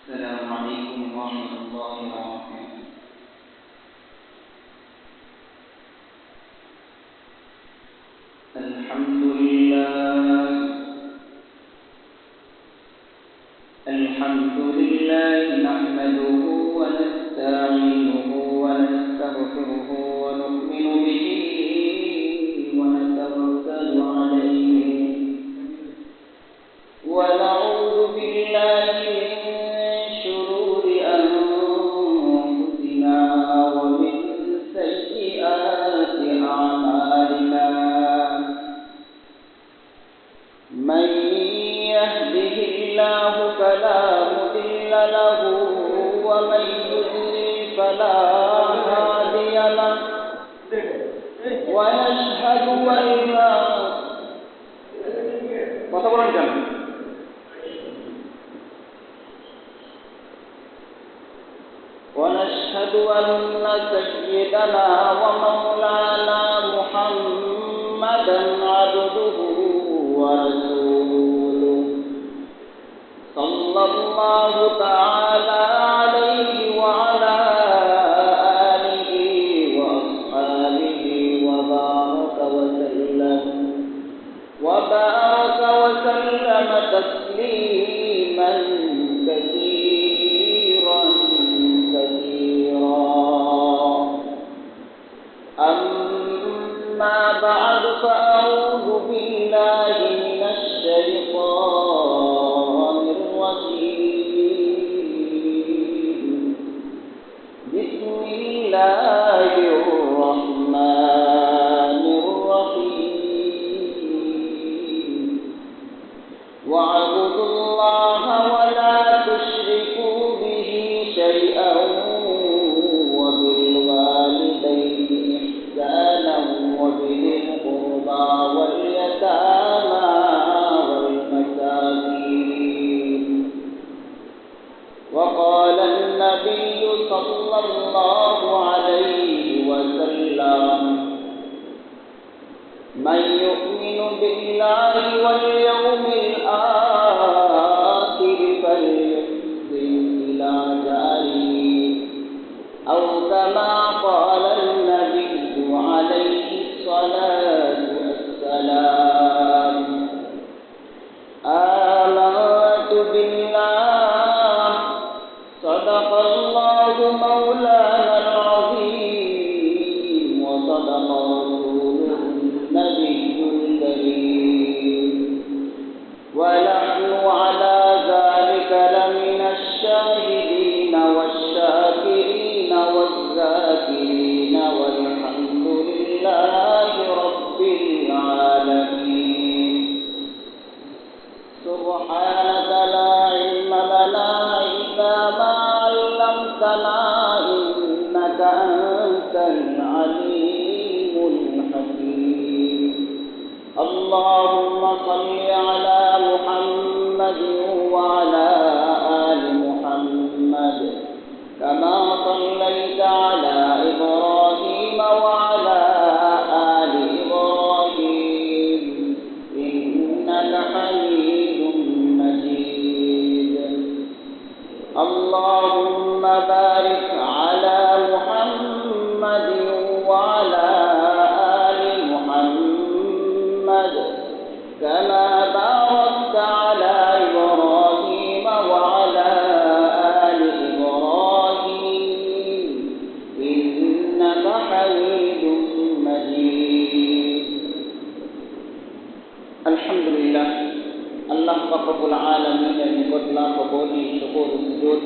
السلام عليكم ورحمة الله وبركاته. الحمد لله نحمده ونستعينه ونستغفره ونؤمن به ونتوكل عليه ونعوذ بالله من شرور أنفسنا ومن سيئات أعمالنا. من يهده الله فلا مضل له ومن يضلل فلا هادي له ونشهد أن لا ونشهد أن سيدنا ومولانا محمدا عبده ورسوله صلى الله تعالى عليه وعلى آله وأصحابه وبارك وسلم تسليما كثيرا. أما بعد فأعوذ بالله من الشيطان الرجيم. بسم الله الرحمن الرحيم. واعبدوا الله ولا تشركوا به شيئا وبالوالدين إحسانا وبذي القربى واليتامى والمساكين. وقال النبي صلى الله عليه وسلم: من يؤمن بالله واليوم الآخر فليحسن إلى جاره، أو كما قال النبي عليه الصلاة والسلام. آمنت بالله، صدق الله مولانا العظيم، وصدق رسوله النبي الكريم، ونحن على ذلك لمن الشاهدين والشاكرين والذاكرين، والحمد لله رب العالمين. سبحانك لا علم لنا إلا ما علمتنا، إنك أنت العليم الحكيم. اللهم صل على محمد وعلى آل محمد كما صليت على إبراهيم وعلى آل إبراهيم إنك حميد مجيد. اللهم بارك على محمد وعلى آل محمد كما باركت على إبراهيم وعلى آل إبراهيم إنك حميد مجيد. الحمد لله। আল্লাহ পাক রব্বুল আলামিনের নিকট লাখ কোটি শুকর ও সুজুদ,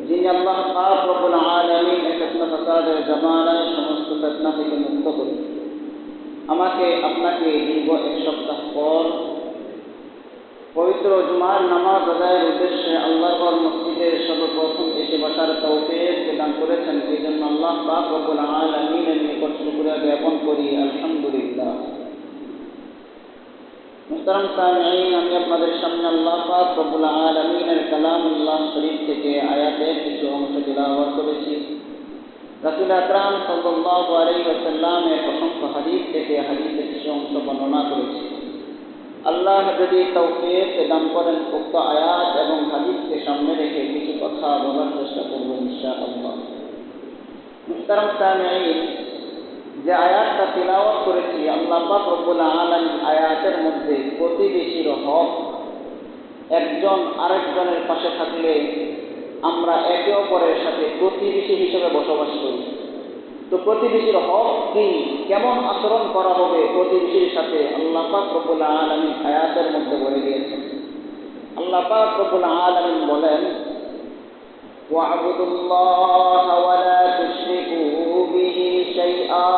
যিনি আল্লাহ পাক রব্বুল আলামিন ফিতনা ফাসাদের জামানায় সমস্ত ফিতনা থেকে মুক্ত করে আমাকে আপনাকে দীর্ঘ এক সপ্তাহ পর পবিত্র জুমার নামাজ আদায়ের উদ্দেশ্যে আল্লাহর মসজিদের সর্বপ্রথম এসে বসার তৌফিক প্রদান করেছেন। এই জন্য আল্লাহ পাক রব্বুল আলামিনের নিকট শুকরিয়া জ্ঞাপন করি, আলহামদুলিল্লাহ। মুহতারাম সামিঈন, আমি আপনাদের সামনে আল্লাহ পাক রব্বুল আলামিনের কালামুল্লাহ শরীফ থেকে আয়াতের কিছু অংশ তিলাওয়াত করেছি। রাসূল আকরাম সাল্লাল্লাহু আলাইহি ওয়াসাল্লামের অসংখ্য হাদিস থেকে হাদিসের কিছু অংশ বর্ণনা করেছি। আল্লাহ যদি তৌফিক দান করেন উক্ত আয়াত এবং হাদিসকে সামনে রেখে কিছু কথা বলার চেষ্টা করব ইনশাআল্লাহ। মুহতারাম সামিঈন, যে আয়াতটা তিলাওয়াত করেছি, আল্লাহ পাক রব্বুল আলামিন আয়াতের মধ্যে প্রতিবেশীর হক, একজন আরেকজনের পাশে থাকলে আমরা একে অপরের সাথে প্রতিবেশী হিসেবে বসবাস করি। তো প্রতিবেশীর হক কি, কেমন আচরণ করা হবে প্রতিবেশীর সাথে, আল্লাহ পাক রব্বুল আলামিন আয়াতের মধ্যে বলে দিয়েছেন। আল্লাহ পাক রব্বুল আলামিন বলেন, ওয়া'বুদুল্লাহা ওয়া লা তুশরিকু বিহি শাইআ।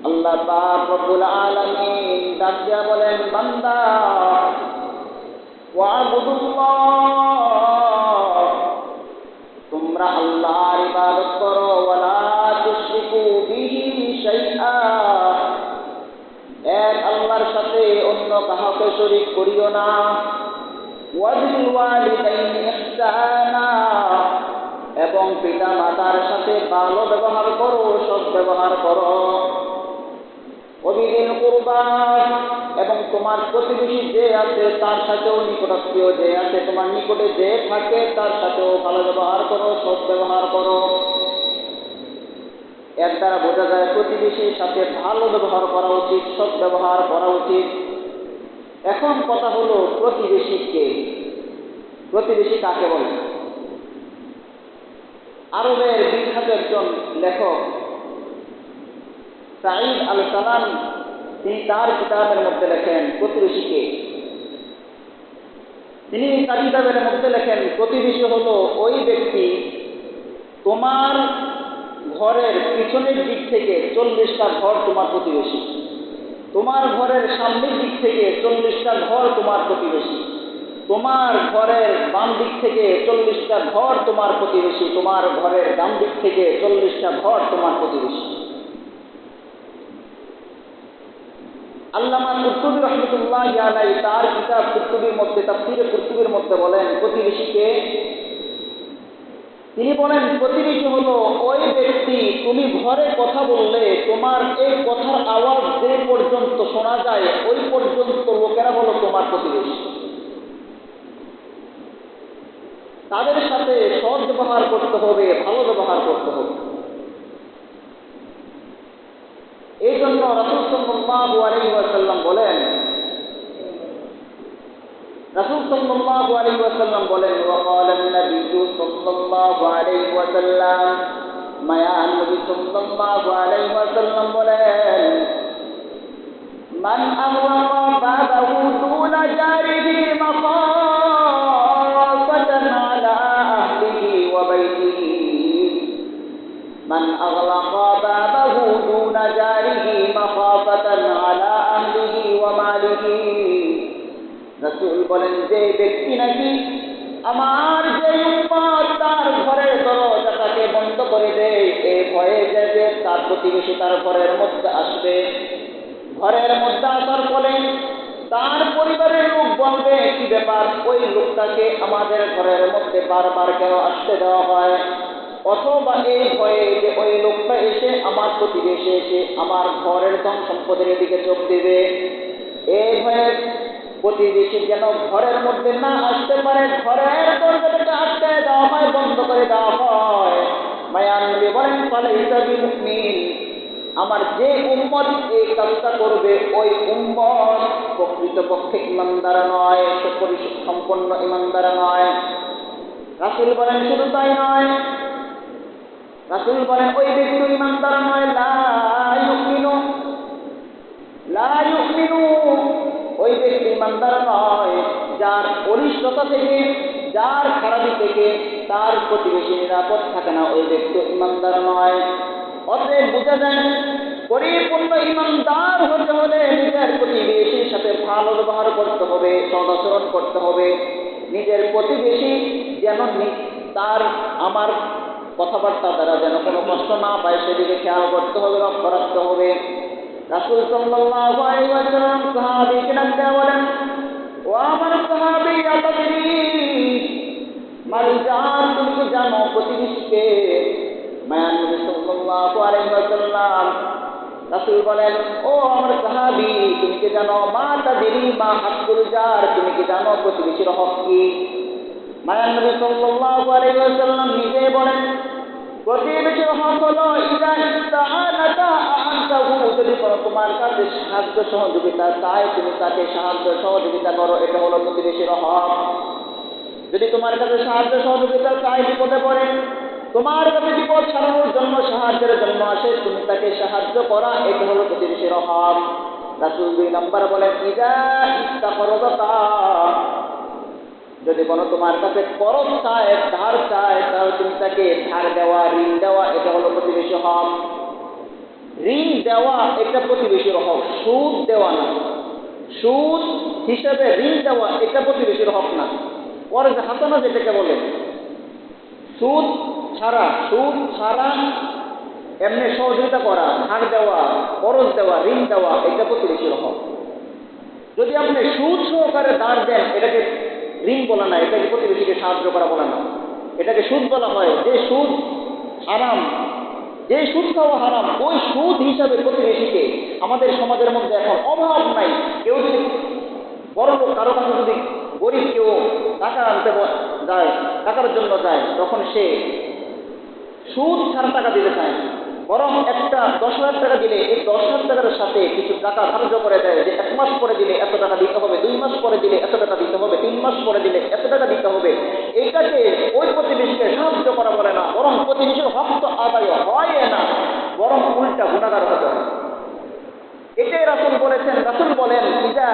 আল্লাহ পাক রব্বুল আলামিন ডাক দিয়া বলেন, বান্দা ওয়া'বুদুল্লাহ, তোমরা আল্লাহর ইবাদত করো, ওয়া লা তুশরিকু বিহি শাইআ, এক আল্লাহর সাথে অন্য কাউকে শরীক করিও না। ওয়াবিল ওয়ালিদাইনি ইহসানা, এবং পিতা মাতার সাথে ভালো ব্যবহার করো, সৎ ব্যবহার করো। ওয়াবিল কুরবা, এবং তোমার প্রতিবেশী যে আছে তার সাথেও, নিকটাত্মীয় যে আছে তোমার নিকটে যে থাকে তার সাথেও ভালো ব্যবহার করো, সৎ ব্যবহার করো। এর দ্বারা বোঝা যায় প্রতিবেশীর সাথে ভালো ব্যবহার করা উচিত, সৎ ব্যবহার করা উচিত। এখন কথা হলো, প্রতিবেশীকে, প্রতিবেশী কাকে বলে? আরবের বিখ্যাত একজন লেখক সাঈদ আল সালামি, তিনি তার কিতাবের মধ্যে লেখেন প্রতিবেশীকে। তিনি তার কিতাবের মধ্যে লেখেন, প্রতিবেশী হলো ওই ব্যক্তি, তোমার ঘরের পিছনের দিক থেকে 40টা ঘর তোমার প্রতিবেশী, তোমার ঘরের সামনের দিক থেকে 40টা ঘর তোমার প্রতিবেশী, তোমার ঘরের বাম দিক থেকে 40টা ঘর তোমার প্রতিবেশী, তোমার ঘরের ডান দিক থেকে 40টা ঘর তোমার প্রতিবেশী। আল্লামা কুরতুবী রাহমাতুল্লাহি আলাইহি তার কিতাব কুরতুবীর মধ্যে, তাফসীরে কুরতুবীর মধ্যে বলেন প্রতিবেশীকে, তিনি বলেন প্রতিবেশী হলো ওই ব্যক্তি, তুমি ঘরে কথা বললে তোমার এই কথার আওয়াজ যে পর্যন্ত শোনা যায় ওই পর্যন্ত লোকেরা হলো তোমার প্রতিবেশী। তাদের সাথে সৎ ব্যবহার করতে হবে, ভালো ব্যবহার করতে হবে। এই জন্য রাসূল সাল্লাল্লাহু আলাইহি ওয়াসাল্লাম বলেন, রাসূল সাল্লাল্লাহু আলাইহি ওয়াসাল্লাম বলেন, ওয়াকালা an-নাবিয়্যু সাল্লাল্লাহু আলাইহি ওয়াসাল্লাম, মায়ান নবী সাল্লাল্লাহু আলাইহি ওয়াসাল্লাম বলেন, মান আগলাকা বাবাহু দুনা জারিহি মাখাফাতান আলা আহলিহি ওয়া বাইতিহি, মান আগলাকা বাবাহু দুনা জারিহি মাখাফাতান আলা আহলিহি ওয়া মালিহি। রাসূল বলেন, যে ব্যক্তি নাকি আমার যে উম্মত তার ঘরের দরজাটাকে বন্ধ করে দেয়, এই ভয়ে যে তার প্রতিবেশী তার ঘরের মধ্যে আসবে, ঘরের মধ্যে আসার ফলে তার পরিবারের লোক বলবে, কি ব্যাপার, ওই লোকটাকে আমাদের ঘরের মধ্যে বারবার কেন আসতে দেওয়া হয়? অথবা এই ভয়ে যে ওই লোকটা এসে আমার প্রতিবেশী এসে আমার ঘরের ধন সম্পদের দিকে চোখ দেবে, এই ভয়ে প্রতিবেশী যেন ঘরের মধ্যে না আসতে পারে, ঘরের দরজাটাকে আটকে দেওয়া হয়, বন্ধ করে দেওয়া হয়। মায়ান নবী বলেন, ফালাইসা বিমুমিন, আমার যে উম্মত এই কাজটা করবে ওই উম্মত প্রকৃতপক্ষে ঈমানদার নয়, সম্পূর্ণ ঈমানদার নয়। রাসূল বলেন, শুধু তাই নয়, রাসূল বলেন ওই ব্যক্তি ঈমানদার নয়, লা ইউমিনু, লা ইউমিনু, ওই ব্যক্তি ঈমানদার নয় যার অনিষ্টতা থেকে, যার খারাপি থেকে তার প্রতিবেশী নিরাপদ থাকে না, ওই ব্যক্তি ঈমানদার নয়। অতএব বোঝা যায় পরিপূর্ণ ঈমানদার হতে হলে নিজের প্রতিবেশীর সাথে ভালো ব্যবহার করতে হবে, সদাচরণ করতে হবে। নিজের প্রতিবেশী যেন তার আমার কথাবার্তা দ্বারা যেন কোনো কষ্ট না পায় সেদিকে খেয়াল করতে হবে, লক্ষ্য রাখতে হবে। রাসূল সাল্লাল্লাহু আলাইহি ওয়াসাল্লাম সাহাবীকে ডাকতে বলেন, ও আমার সাহাবী, আতাদরি মাল জার, তুমি কি জানো প্রতিবেশীকে? মায়ান নবী সাল্লাল্লাহু আলাইহি ওয়াসাল্লাম, রাসূল বলেন, ও আমার সাহাবী, তুমি কি জানো? মা তাদরি মা হাক্কুল জার, তুমি কি জানো প্রতিবেশীর হক কি? মায়ান নবী সাল্লাল্লাহু আলাইহি ওয়াসাল্লাম নিজেই বলেন, প্রতিবেশীর হক হলো ইযা ইসতাআনাকা আনতাহু, যদি তোমার কাছে সাহায্য সহযোগিতা চায় তুমি তাকে সাহায্য সহযোগিতা করো, এটা হলো প্রতিবেশীর হক। যদি তোমার কাছে সাহায্য সহযোগিতা চায়, বিপদে পড়ে, তোমার কাছে বিপদ সারানোর জন্য সাহায্যের জন্য আসে, তুমি তাকে সাহায্য করা, এটা হলো প্রতিবেশীর হক। রাসূল 2 নম্বর বলেন, ইযা ইস্তাকরাদা, যদি কোনো তোমার কাছে করজ চায়, ধার চায়, তাহলে তুমি তাকে ধার দেওয়া, ঋণ দেওয়া, এটা হলো প্রতিবেশী হক। ঋণ দেওয়া এটা প্রতিবেশীর হক, সুদ দেওয়া না। সুদ হিসেবে ঋণ দেওয়া এটা প্রতিবেশীর হক না। করজ হাসানা যেটাকে বলে, সুদ ছাড়া এমনি সহযোগিতা করা, ধার দেওয়া, করজ দেওয়া, ঋণ দেওয়া, এটা প্রতিবেশীর হক। যদি আপনি সুদ সহকারে ধার দেন, এটাকে ঋণ বলা না, এটাকে প্রতিবেশীকে সাহায্য করা বলা না, এটাকে সুদ বলা হয়। যে সুদ হারাম, যে সুদ খাওয়া হারাম, ওই সুদ হিসাবে প্রতিবেশীকে, আমাদের সমাজের মধ্যে এখন অভাব নাই, কেউ যদি বড় লোক কারো কাছে যদি গরিব কেউ টাকা আনতে যায়, টাকার জন্য যায়, তখন সে সুদ ছাড়া টাকা দিতে চায় না, বরং একটা 10,000 টাকা দিলে এই 10,000 টাকার সাথে কিছু টাকা ধার্য করে দেয়, যে 1 মাস পরে দিলে এত টাকা দিতে হবে, 2 মাস পরে দিলে এত টাকা দিতে হবে, 3 মাস পরে দিলে এত টাকা দিতে হবে। এইটাকে ওই প্রতিবেশীকে সাহায্য করা বলে না, বরং প্রতিবেশীর হক তো আদায় হয় না, বরং উল্টা গুনাহগার হতে হয়। এটাই রাসূল বলেছেন। রাসূল বলেন, ইযা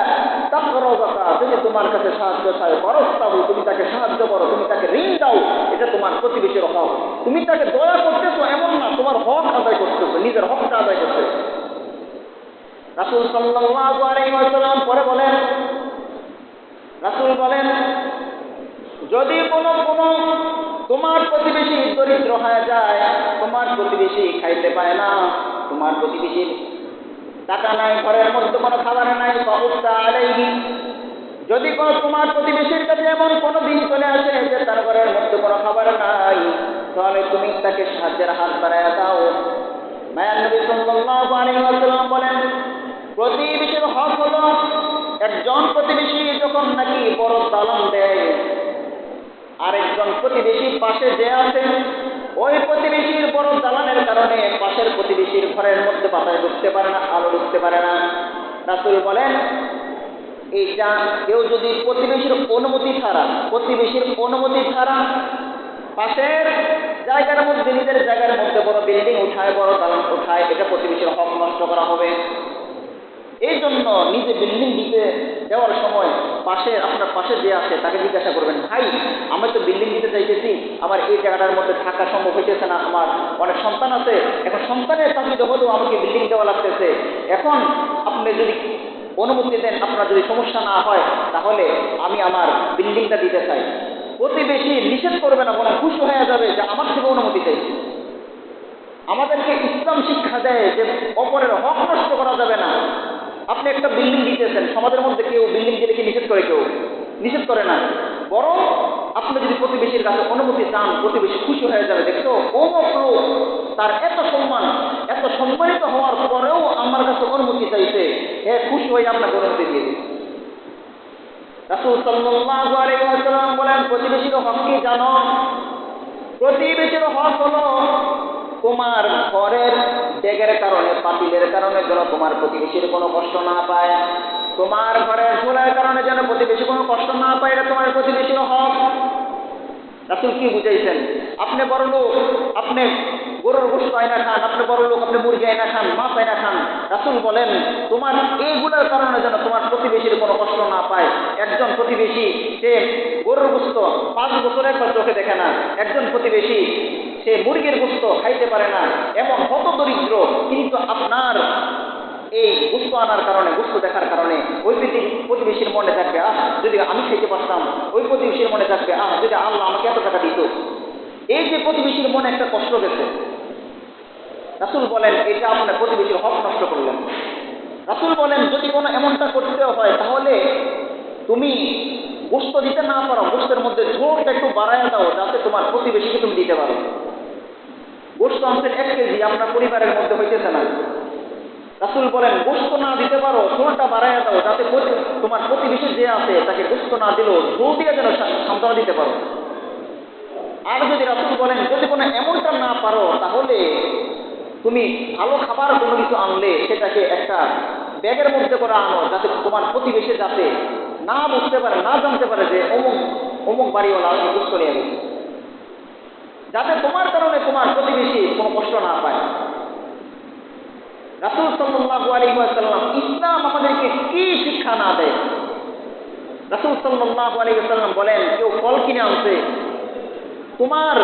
তাকরাযাকা, যদি তোমার কাছে সাহায্য চায়, ফারাস্তাহু, তুমি তাকে সাহায্য করো, তুমি তাকে ঋণ দাও, এটা তোমার প্রতিবেশীর হক। তুমি তাকে দয়া করতেছো এমন না, তোমার হক আদায় করতেছো, নিজের হকটা আদায় করতেছো। রাসূল সাল্লাল্লাহু আলাইহি ওয়াসাল্লাম পরে বলেন, রাসূল বলেন, যদি কোনো তোমার প্রতিবেশী দরিদ্র হয়ে যায়, তোমার প্রতিবেশী খাইতে পায় না, তোমার প্রতিবেশীর টাকা নাই, ঘরের মধ্যে কোনো খাবার নাই, ফাউফতা আলাইহি, যদি কোনো তোমার প্রতিবেশীর কাছে এমন কোনো দিন চলে আসে যে তার ঘরের মধ্যে কোনো খাবার নাই, তাহলে তুমি তাকে সাহায্যের হাত বাড়াইয়া দাও। মায়ান নবী সাল্লাল্লাহু আলাইহি ওয়াসাল্লাম বলেন, প্রতিবেশীর হক হলো, একজন প্রতিবেশী যখন নাকি বড় দালান দেয়, আরেকজন প্রতিবেশী পাশে যে আছেন, ওই প্রতিবেশীর বড় দালানের কারণে পাশের প্রতিবেশীর ঘরের মধ্যে বাতাস ঢুকতে পারে না, আলো ঢুকতে পারে না। রাসূল বলেন, এইটা কেউ যদি প্রতিবেশীর অনুমতি ছাড়া পাশের জায়গার মধ্যে, নিজের জায়গার মধ্যে বড় বিল্ডিং উঠায়, বড় দালান উঠায়, এটা প্রতিবেশীর হক নষ্ট করা হবে। এই জন্য নিজে বিল্ডিং দিতে দেওয়ার সময় আপনার পাশে যে আছে তাকে জিজ্ঞাসা করবেন, ভাই আমি তো বিল্ডিং দিতে চাইতেছি, আমার এই জায়গাটার মধ্যে থাকা সম্ভব হইতেছে না, আমার অনেক সন্তান আছে, এখন সন্তানের চাকরিতে হলেও আমাকে বিল্ডিং দেওয়া লাগতেছে, এখন আপনি যদি অনুমতি দেন, আপনার যদি সমস্যা না হয়, তাহলে আমি আমার বিল্ডিংটা দিতে চাই। প্রতিবেশী নিষেধ করবে না, বরং খুশি হয়ে যাবে যে আমার থেকে অনুমতি চাইছে। আমাদেরকে ইসলাম শিক্ষা দেয় যে অপরের হক নষ্ট করা যাবে না। আপনি একটা বিল্ডিং দিতেছেন, সমাজের মধ্যে কেউ বিল্ডিং দিলে কি নিষেধ করে? কেউ নিষেধ করে না, বরং আপনি যদি প্রতিবেশীর কাছে অনুমতি চান, প্রতিবেশী খুশি হয়ে যাবে, দেখছো অমুক লোক তার এত সম্মানিত হওয়ার পরেও আমার কাছে অনুমতি চাইছে, খুশি হয়ে আপনাকে অনুমতি দিয়ে দিবে। রাসূল সাল্লাল্লাহু আলাইহি ওয়াসাল্লাম বলেন, প্রতিবেশীর হক কি জানো? প্রতিবেশীর হক হলো, তোমার ঘরের ডেগের কারণে, পাতিলের কারণে যেন তোমার প্রতিবেশীর কোনো কষ্ট না পায়, তোমার ঘরের চুলার কারণে যেন প্রতিবেশী কোনো কষ্ট না পায়, এটা তোমার প্রতিবেশীর হক। রাসূল কি বুঝাইছেন? আপনি বড় লোক, আপনি গরুর গোশত আয়না খান, আপনি বড় লোক, আপনি মুরগি আয়না খান, মাছ আয়না খান। রাসূল বলেন, তোমার এইগুলোর কারণে যেন তোমার প্রতিবেশীর কোনো কষ্ট না পায়। একজন প্রতিবেশী সে গরুর গোশত 5 বছর একবার চোখে দেখে না, একজন প্রতিবেশী সে মুরগির গোশত খাইতে পারে না, এমন হত দরিদ্র, কিন্তু আপনার এই গোশত আনার কারণে, গোশত দেখার কারণে ওই প্রতিবেশীর মনে থাকবে, যদি আমি খাইতে পারতাম, ওই প্রতিবেশীর মনে থাকবে, যদি আল্লাহ আমাকে এত টাকা দিত। এই যে প্রতিবেশীর মনে একটা কষ্ট গেছে, রাসূল বলেন এটা আপনার প্রতিবেশীর হক নষ্ট করলেন। রাসূল বলেন, যদি কোনো এমনটা করতে হয়, তাহলে তুমি গোশত দিতে না পারো, গোশতের মধ্যে ঝোলটা একটু বাড়ায় দাও, যাতে তোমার প্রতিবেশীকে তুমি দিতে পারো। গোশত আনছেন 1 কেজি, আপনার পরিবারের মধ্যে হইতেছে না, রাসূল বলেন গোশত না দিতে পারো, ঝোলটা বাড়ায় দাও, যাতে তোমার প্রতিবেশী যে আছে তাকে গোশত না দিলেও ঝোল দিয়ে যেন সান্ত্বনা দিতে পারো। আর যদি রাসূল বলেন যদি কোনো এমনটা না পারো, তাহলে তুমি ভালো খাবার কোনো কিছু আনলে সেটাকে একটা ব্যাগের মধ্যে করে আনো, যাতে তোমার প্রতিবেশী যাতে না বুঝতে পারে, না জানতে পারে যে অমুক অমুক বাড়িওয়ালা বুঝ করে গেছে, যাতে তোমার কারণে তোমার প্রতিবেশী কোনো কষ্ট না পায়। রাসূল সাল্লাল্লাহু আলাইহি ওয়াসাল্লাম ইসলাম আমাদেরকে কি শিক্ষা না দেয়। রাসূল সাল্লাল্লাহু আলাইহি ওয়াসাল্লাম বলেন, কেউ ফল কিনে আনছে, তোমার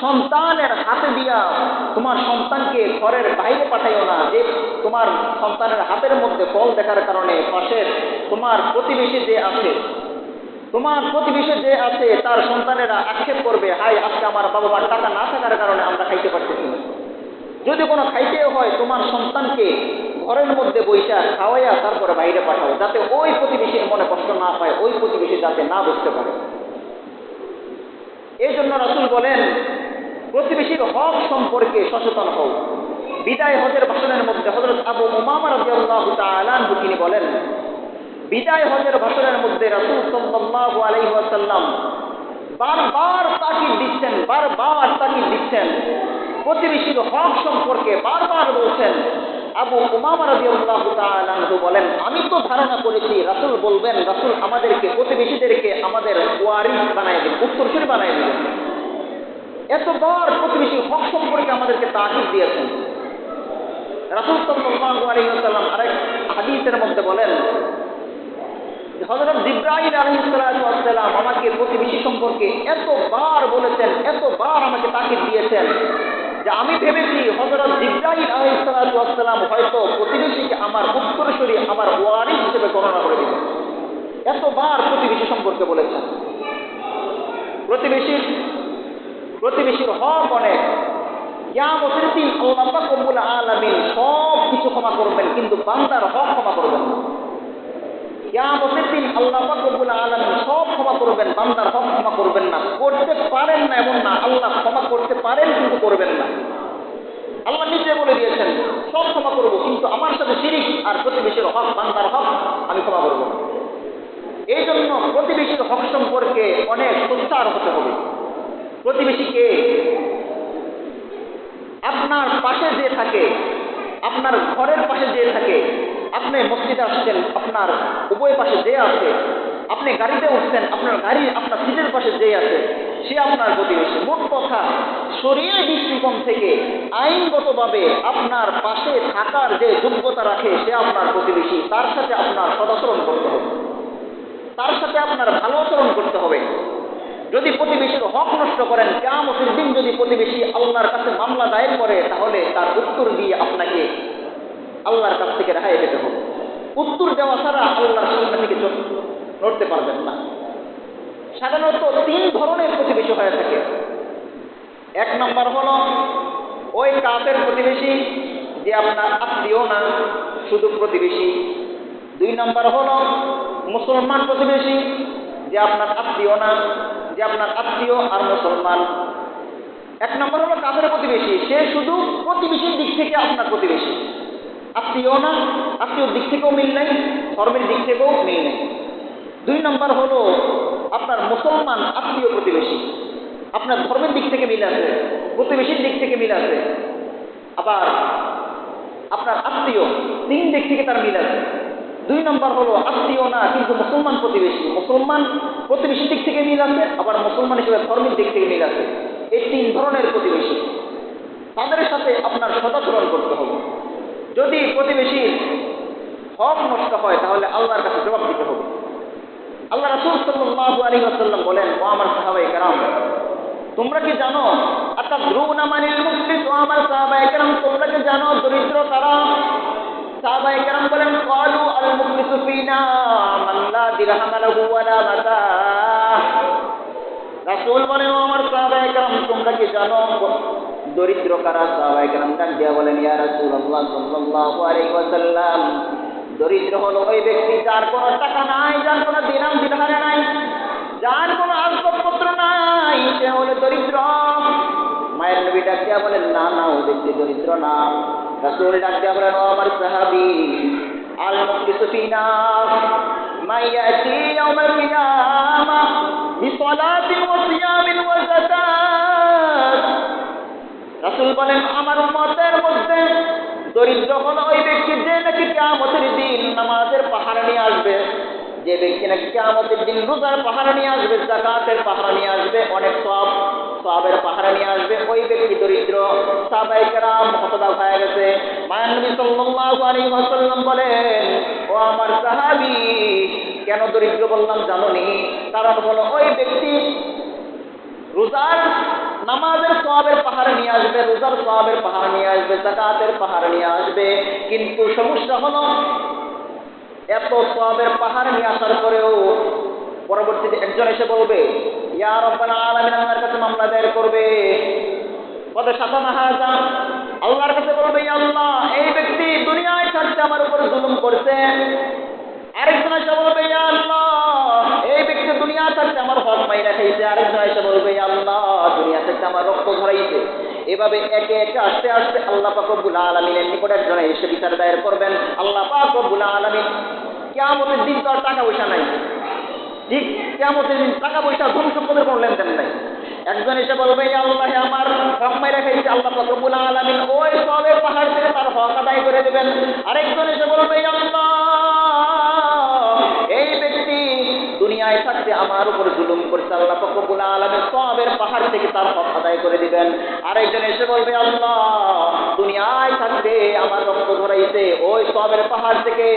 সন্তানের হাতে দিয়া তোমার সন্তানকে ঘরের বাইরে পাঠাইও না, যে তোমার সন্তানের হাতের মধ্যে ফল দেখার কারণে পাশের তোমার প্রতিবেশী যে আছে, তার সন্তানেরা আক্ষেপ করবে, হাই আজকে আমার বাবা মার টাকা না থাকার কারণে আমরা খাইতে পারতেছি না। যদি কোনো খাইতেও হয়, তোমার সন্তানকে ঘরের মধ্যে বইসা খাওয়াইয়া তারপরে বাইরে পাঠাও, যাতে ওই প্রতিবেশীর মনে কষ্ট না পায়, ওই প্রতিবেশী যাতে না বুঝতে পারে। এই জন্য রাসূল বলেন, প্রতিবেশীর হক সম্পর্কে সচেতন হও। বিদায় হজের ভাষণের মধ্যে হযরত আবু উমামা রাদিয়াল্লাহু তাআলা আনহু তিনি বলেন, বিদায় হজের ভাষণের মধ্যে রাসূল সাল্লাল্লাহু আলাইহি ওয়াসাল্লাম বারবার তাকিদ দিচ্ছেন, প্রতিবেশীর হক সম্পর্কে বারবার বলছেন। আবু উমামা রাদিয়াল্লাহু তাআলা আনহু বলেন, আমি তো ধারণা করেছি রাসূল বলবেন, রাসূল আমাদেরকে প্রতিবেশীদেরকে আমাদের ওয়ারিস বানায় দিবেন, উত্তরসূরি বানায় দিবেন। এতবার প্রতিবেশীর হক সম্পর্কে আমাদেরকে তাকিদ দিয়েছেন। রাসূল সাল্লাল্লাহু আলাইহি ওয়াসাল্লাম আরেক হাদিসের মধ্যে বলেন, হযরত জিবরাইল আলাইহিস সালাম আমাকে প্রতিবেশী সম্পর্কে এতবার বলেছেন, এতবার আমাকে তাকিদ দিয়েছেন যে আমি ভেবেছি হযরত জিবরাইল আলাইহিস সালাম হয়তো প্রতিবেশীকে আমার উত্তরসূরি, আমার ওয়ারিস হিসেবে গণনা করে দিবেন। এতবার প্রতিবেশী সম্পর্কে বলেছেন। প্রতিবেশীর হক অনেক। কিয়ামতের দিন আল্লাহ পাক রব্বুল আলামিন সব কিছু ক্ষমা করবেন, কিন্তু বান্দার হক ক্ষমা করবেন না। কিয়ামতের দিন আল্লাহ পাক রব্বুল আলামিন সব ক্ষমা করবেন, বান্দার হক ক্ষমা করবেন না। করতে পারেন না এমন না, আল্লাহ ক্ষমা করতে পারেন কিন্তু করবেন না। আল্লাহ নিজে বলে দিয়েছেন, সব ক্ষমা করব, কিন্তু আমার সাথে শিরিক আর প্রতিবেশীর হক, বান্দার হক আমি ক্ষমা করব। এই জন্য প্রতিবেশীর হক সম্পর্কে অনেক সোচ্চার হতে হবে। প্রতিবেশীকে আপনার পাশে যে থাকে, আপনার ঘরের পাশে যে থাকে, আপনি মসজিদে আসছেন, আপনার উভয় পাশে যে আছে, আপনি গাড়িতে উঠছেন, আপনার গাড়ি আপনার সিটের পাশে যে আছে, সে আপনার প্রতিবেশী। মোট কথা, শরীয়র দৃষ্টিকোণ থেকে আইনগতভাবে আপনার পাশে থাকার যে যোগ্যতা রাখে সে আপনার প্রতিবেশী। তার সাথে আপনার সদাচরণ করতে হবে, তার সাথে আপনার ভালো আচরণ করতে হবে। যদি প্রতিবেশীর হক নষ্ট করেন, কিয়ামতের দিন যদি প্রতিবেশী আল্লাহর কাছে মামলা দায়ের করে, তাহলে তার উত্তর দিয়ে আপনাকে আল্লাহর কাছ থেকে রেহাই পেতে হবে। উত্তর দেওয়া ছাড়া আল্লাহর সামনে থেকে নড়তে পারবেন না। সাধারণত 3 ধরনের প্রতিবেশী হয়ে থাকে। 1 নম্বর হলো ওই কাফের প্রতিবেশী, যে আপনার আত্মীয় না, শুধু প্রতিবেশী। 2 নম্বর হলো মুসলমান প্রতিবেশী, যে আপনার আত্মীয় না, যে আপনার আত্মীয় আর মুসলমান। 1 নম্বর হলো কাফের প্রতিবেশী, সে শুধু প্রতিবেশীর দিক থেকে আপনার প্রতিবেশী, আত্মীয় না, আত্মীয়র দিক থেকেও মিল নেই, ধর্মের দিক থেকেও মিল নেই। 2 নম্বর হলো আপনার মুসলমান আত্মীয় প্রতিবেশী, আপনার ধর্মের দিক থেকে মিল আছে, প্রতিবেশীর দিক থেকে মিল আছে, আবার আপনার আত্মীয় 3 দিক থেকে তার মিল আছে। 2 নম্বর হলো আত্মীয় না কিন্তু মুসলমান প্রতিবেশী, মুসলমান প্রতিবেশীর দিক থেকে মিল আছে, আবার মুসলমান হিসেবে ধর্মের দিক থেকে মিল আছে। এই 3 ধরনের প্রতিবেশী, তাদের সাথে আপনার সদাচরণ করতে হবে। যদি প্রতিবেশীর হক নষ্ট হয়, তাহলে আল্লাহর কাছে জবাব দিতে হবে। আল্লাহ রাসূল সাল্লাল্লাহু আলাইহি ওয়াসাল্লাম বলেন, ও আমার সাহাবায়ে কেরাম, তোমরা কি জানো আতাদরুনা মানিল মুফলিস? ও আমার সাহাবায়ে কেরাম, তোমরা কি জানো দরিদ্র কারা? সাহাবায়ে কেরাম বলেন, ক্বালু আল মুফলিসু ফিনা মান লা দিরহাম লাহু ওয়ালা মাতাহ। রাসূল বলেন, ও আমার সাহাবায়ে কেরাম, তোমরা কি জানো দরিদ্র কারা? সাহাবায়ে কেরাম ডাক দিয়া বলেন, ইয়া রাসূলুল্লাহ সাল্লাল্লাহু আলাইহি ওয়াসাল্লাম, দরিদ্র হলো ওই ব্যক্তি যার কোনো টাকা নাই, যার কোনো দিরহাম দিরহাম নাই, যার কোনো আসবাবপত্র নাই, সে হলো দরিদ্র। মায়ের নবী ডাক দিয়া বলেন, না না, ওই ব্যক্তি দরিদ্র না। রাসূল ডাক দিয়া বলেন, ও আমার সাহাবী, আল মুফলিসু ফিনা মান ইয়াতি ইয়াউমাল কিয়ামাহ বিসলাতিন ওয়া সিয়ামিন ওয়া যাকাত। রাসূল বলেন আমার উম্মতের মধ্যে দরিদ্র হলো ওই ব্যক্তি যে নাকি কিয়ামতের দিন নামাজের পাহাড় নিয়ে আসবে, যে ব্যক্তি নাকি কিয়ামতের দিন রোজার পাহাড় নিয়ে আসবে, যাকাতের পাহাড় নিয়ে আসবে, অনেক সওয়াবের পাহাড় নিয়ে আসবে, ওই ব্যক্তি দরিদ্র। সাহাবায়ে কেরাম হতবাক হয়ে গেছে। মায়ান নবী সাল্লাল্লাহু আলাইহি ওয়াসাল্লাম বলেন, ও আমার সাহাবী, কেন দরিদ্র বললাম জানোনি? কারণ হলো ওই ব্যক্তি রোজার নামাজের সওয়াবের পাহাড় নিয়ে আসবে, রোজার সওয়াবের পাহাড় নিয়ে আসবে, যাকাতের পাহাড় নিয়ে আসবে, কিন্তু সমস্যা হলো এত সওয়াবের পাহাড় নিয়ে আসার পরেও পরবর্তীতে একজন এসে বলবে, ইয়া রাব্বানা আলামিন, আল্লাহর কাছে মামলা দায়ের করবে, কত শাসানা হাজা, আল্লাহর কাছে বলবে, ইয়া আল্লাহ, এই ব্যক্তি দুনিয়ায় থাকতে আমার উপর জুলুম করছে। আরেকজন এসে বলবে, ইয়া আল্লাহ, এই ব্যক্তি দুনিয়া থাকতে আমার হক মাইরা খাইছে। আরেকজন এসে বলবে, ইয়া আল্লাহ, দুনিয়া থাকতে আমার রক্ত ঝরাইছে। এভাবে একে একে আস্তে আস্তে আল্লাহ পাক রব্বুল আলামিনের নিকট একজন এসে বিচার দায়ের করবেন। আল্লাহ পাক রব্বুল আলামিন কিয়ামতের দিন তো আর টাকা পয়সা নাই, ঠিক কিয়ামতের দিন টাকা পয়সা ধন সম্পদের কোনো লেনদেন নাই। একজন এসে বলবে, ইয়া আল্লাহ, আমার হক মাইরা খাইছে। আল্লাহ পাক রব্বুল আলামিন ওই সওয়াবের পাহাড় থেকে তার হক আদায় করে দেবেন। আরেকজন এসে বলবে, ইয়া আল্লাহ, এই ব্যক্তি দুনিয়ায় থাকতে আমার উপর জুলুম করছে, আল্লাহ পাক রব্বুল আলামিন সওয়াবের পাহাড় থেকে তার হক আদায় করে দিবেন। আরেকজন এসে বলবে, আল্লাহ, দুনিয়ায় থাকতে আমার রক্ত ঝরাইছে, ওই সওয়াবের পাহাড় থেকে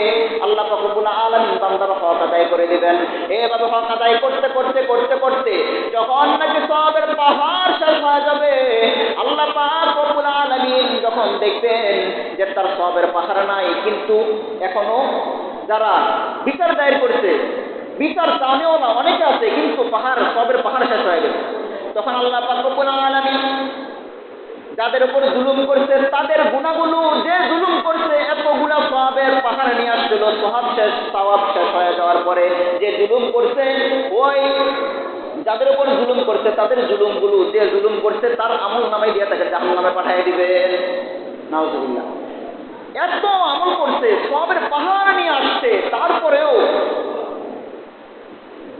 আল্লাহ পাক রব্বুল আলামিন বান্দার হক আদায় করে দিবেন। এভাবে হক আদায় করতে করতে করতে করতে যখন নাকি সওয়াবের পাহাড় শেষ হয়ে যাবে, আল্লাহ পাক রব্বুল আলামিন যখন দেখবেন যে তার সওয়াবের পাহাড় নাই, কিন্তু এখনো যারা বিচার দায়ের করছে, বিচার চাওয়ানেওয়ালা অনেকে আছে, কিন্তু সওয়াবের পাহাড় শেষ হয়ে গেছে, তখন আল্লাহ পাক রব্বুল আলামিন যাদের উপর জুলুম করছে তাদের গুনাহগুলো, যে জুলুম করছে এতগুলা সওয়াবের পাহাড় নিয়ে আসছিল, সওয়াব শেষ হয়ে যাওয়ার পরে যে জুলুম করছে, ওই যাদের উপর জুলুম করছে তাদের জুলুমগুলো, যে জুলুম করছে তার আমল নামায় দিয়ে তাকে জাহান্নামে পাঠিয়ে দিবে। নাউজুবিল্লাহ। এত আমল করছে, সওয়াবের পাহাড় নিয়ে আসছে, তারপরেও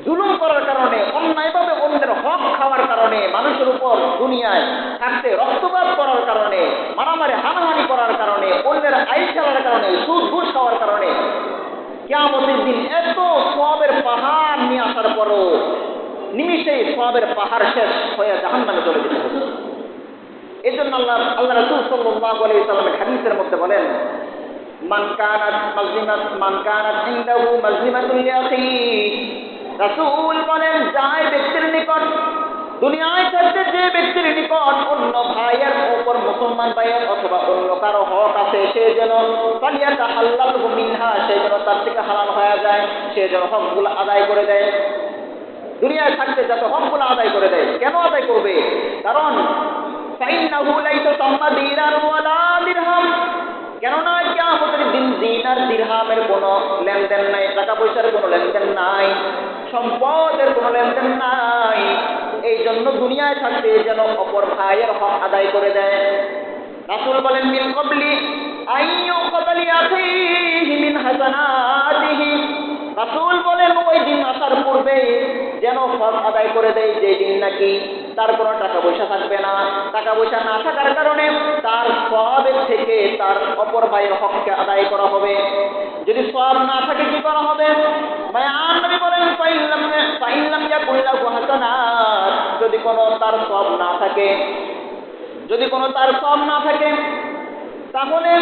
জুলুম করার কারণে, অন্যায়ভাবে অন্যের হক খাওয়ার কারণে, মানুষের উপর দুনিয়ায় থাকতে রক্তপাত করার কারণে, মারামারি হানাহানি করার কারণে, অন্যের আইন খেলার কারণে, সুদ ঘুষ খাওয়ার কারণে কিয়ামতের দিন এত সওয়াবের পাহাড় নিয়ে আসার পরও নিমিষেই সওয়াবের পাহাড় শেষ হয়ে জাহান্নামে চলে যেতে হবে। এই জন্য আল্লাহ রাসূল সাল্লাল্লাহু আলাইহি ওয়াসাল্লামের হাদিসের মধ্যে বলেন, মান কানাত ইনদাহু মাজলিমাতুন লিআখিহি, রাসূল বলেন, যাই ব্যক্তির নিকট, দুনিয়ায় থাকতে যে ব্যক্তির নিকট অন্য ভাইয়ের উপর, মুসলমান ভাইয়ের অথবা অন্য কারো হক আছে, সে যেন ফালিয়াতাহাল্লালহু মিনহা, সে যেন তার থেকে হালাল হয়ে যায়, সে যেন হকগুলো আদায় করে দেয়। দুনিয়ায় থাকতে যাতে হকগুলো আদায় করে দেয়। কেন আদায় করবে? কারণ ফাইন্নাহু লাইসা সাম্মা দিনার ওয়ালা দিরহাম, কেননা কিয়ামতের দিন দিন আর দিরহামের কোনো লেনদেন নাই, টাকা পয়সার কোনো লেনদেন নাই, সম্পদের কোনো লেনদেন নাই। এই জন্য দুনিয়ায় থাকতে যেন অপর ভাইয়ের হক আদায় করে দেয়। রাসূল বলেন, মিন ক্বাবলি আইয়ু ক্বাবলি আখিহি মিন হাসানাতিহি, রাসূল বলেন ওই দিন আসার পূর্বে যেন হক আদায় করে দেয়, যে দিন নাকি তার কোনো টাকা পয়সা থাকবে না, টাকা পয়সা না থাকার কারণে তার সওয়াবের থেকে তার অপর ভাইয়ের হককে আদায় করা হবে। যদি সওয়াব না থাকে কি করা হবে? মায়ান নবী বলেন, ফাইল্লাম ইয়াকুল লাহু হাসানাত, যদি কোনো তার সওয়াব না থাকে, যদি কোনো তার সওয়াব না থাকে, তাহলে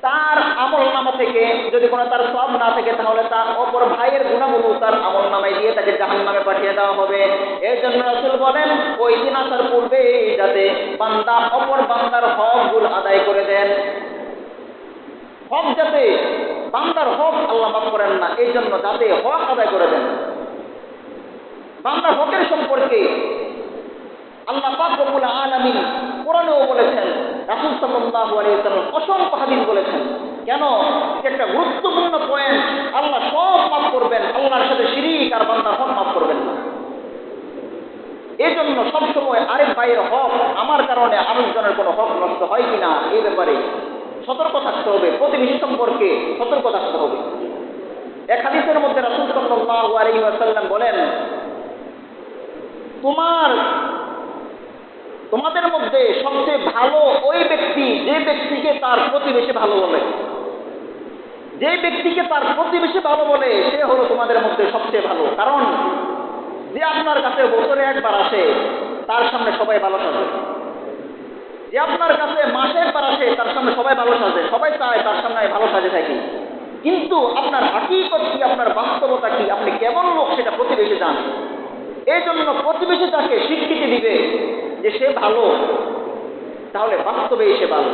তার আমল নামা থেকে, যদি কোনো তার সওয়াব না থাকে, তাহলে তার অপর ভাইয়ের গুনাহগুলো তার আমল নামায় দিয়ে তাকে জাহান্নামে পাঠিয়ে দেওয়া হবে। এর জন্য রাসূল বলেন, ওই দিন আসার পূর্বে যাতে বান্দা অপর বান্দার হকগুলো আদায় করে দেন। হক যাতে, বান্দার হক আল্লাহ মাফ করেন না, এই জন্য যাতে হক আদায় করে দেন। বান্দার হকের সম্পর্কে আল্লাহ পাক রব্বুল আলামিন কোরআনেও বলেছেন, রাসূল সাল্লাল্লাহু আলাইহি ওয়াসাল্লাম অসংখ্য হাদিস বলেছেন। কেন? একটা গুরুত্বপূর্ণ পয়েন্ট, আল্লাহ সব মাফ করবেন, আল্লাহর সাথে শিরিক আর বান্দার হক মাফ করবেন না। এই জন্য সবসময় আরেক ভাইয়ের হক, আমার কারণে আরেকজনের কোনো হক নষ্ট হয় কিনা এই ব্যাপারে সতর্ক থাকতে হবে, প্রতিবেশী সম্পর্কে সতর্ক থাকতে হবে। এক হাদিসের মধ্যে রাসূল সাল্লাল্লাহু আলাইহি ওয়াসাল্লাম বলেন, তোমাদের মধ্যে সবচেয়ে ভালো ওই ব্যক্তি যে ব্যক্তিকে তার প্রতিবেশী ভালো বলে। যে ব্যক্তিকে তার প্রতিবেশী ভালো বলে সে হলো তোমাদের মধ্যে সবচেয়ে ভালো। কারণ যে আপনার কাছে বছরে একবার আসে তার সামনে সবাই ভালো সাজে, যে আপনার কাছে মাসে একবার আসে তার সামনে সবাই ভালো সাজে, সবাই চায় তার সামনে ভালো সাজে থাকি। কিন্তু আপনার হাকিকত কি, আপনার বাস্তবতা কি, আপনি কেমন লোক সেটা প্রতিবেশী জানে। এই জন্য প্রতিবেশী তাকে স্বীকৃতি দিবে যে সে ভালো, তাহলে বাস্তবেই সে ভালো।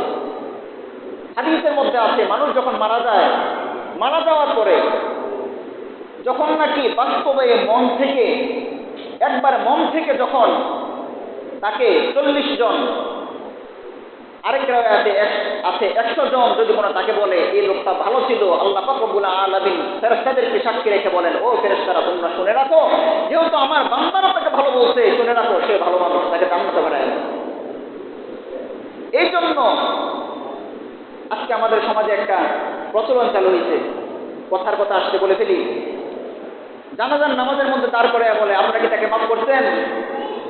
হাদিসের মধ্যে আছে মানুষ যখন মারা যায়, মারা যাওয়ার পরে যখন নাকি বাস্তবে মন থেকে যখন তাকে 40 জন, আরেক রাওয়ায়াতে আছে 100 জন যদি কোনো তাকে বলে এই লোকটা ভালো ছিল, আল্লাহ পাক রব্বুল আলামিন ফেরেশতাদেরকে সাক্ষী রেখে বলেন, ও ফেরেশতারা তোমরা শুনে রাখো, যেহেতু আমার বান্দারা তাকে ভালো বলছে, শুনে রাখো সে ভালো মানুষ, তাকে জান্নাতে বাড়ায়। এই জন্য আজকে আমাদের সমাজে একটা প্রচলন চালু হয়েছে, কথার কথা আসতে বলে ফেলি, জানাজার নামাজের মধ্যে তারপরে বলে আপনারা কি তাকে মাফ করছেন?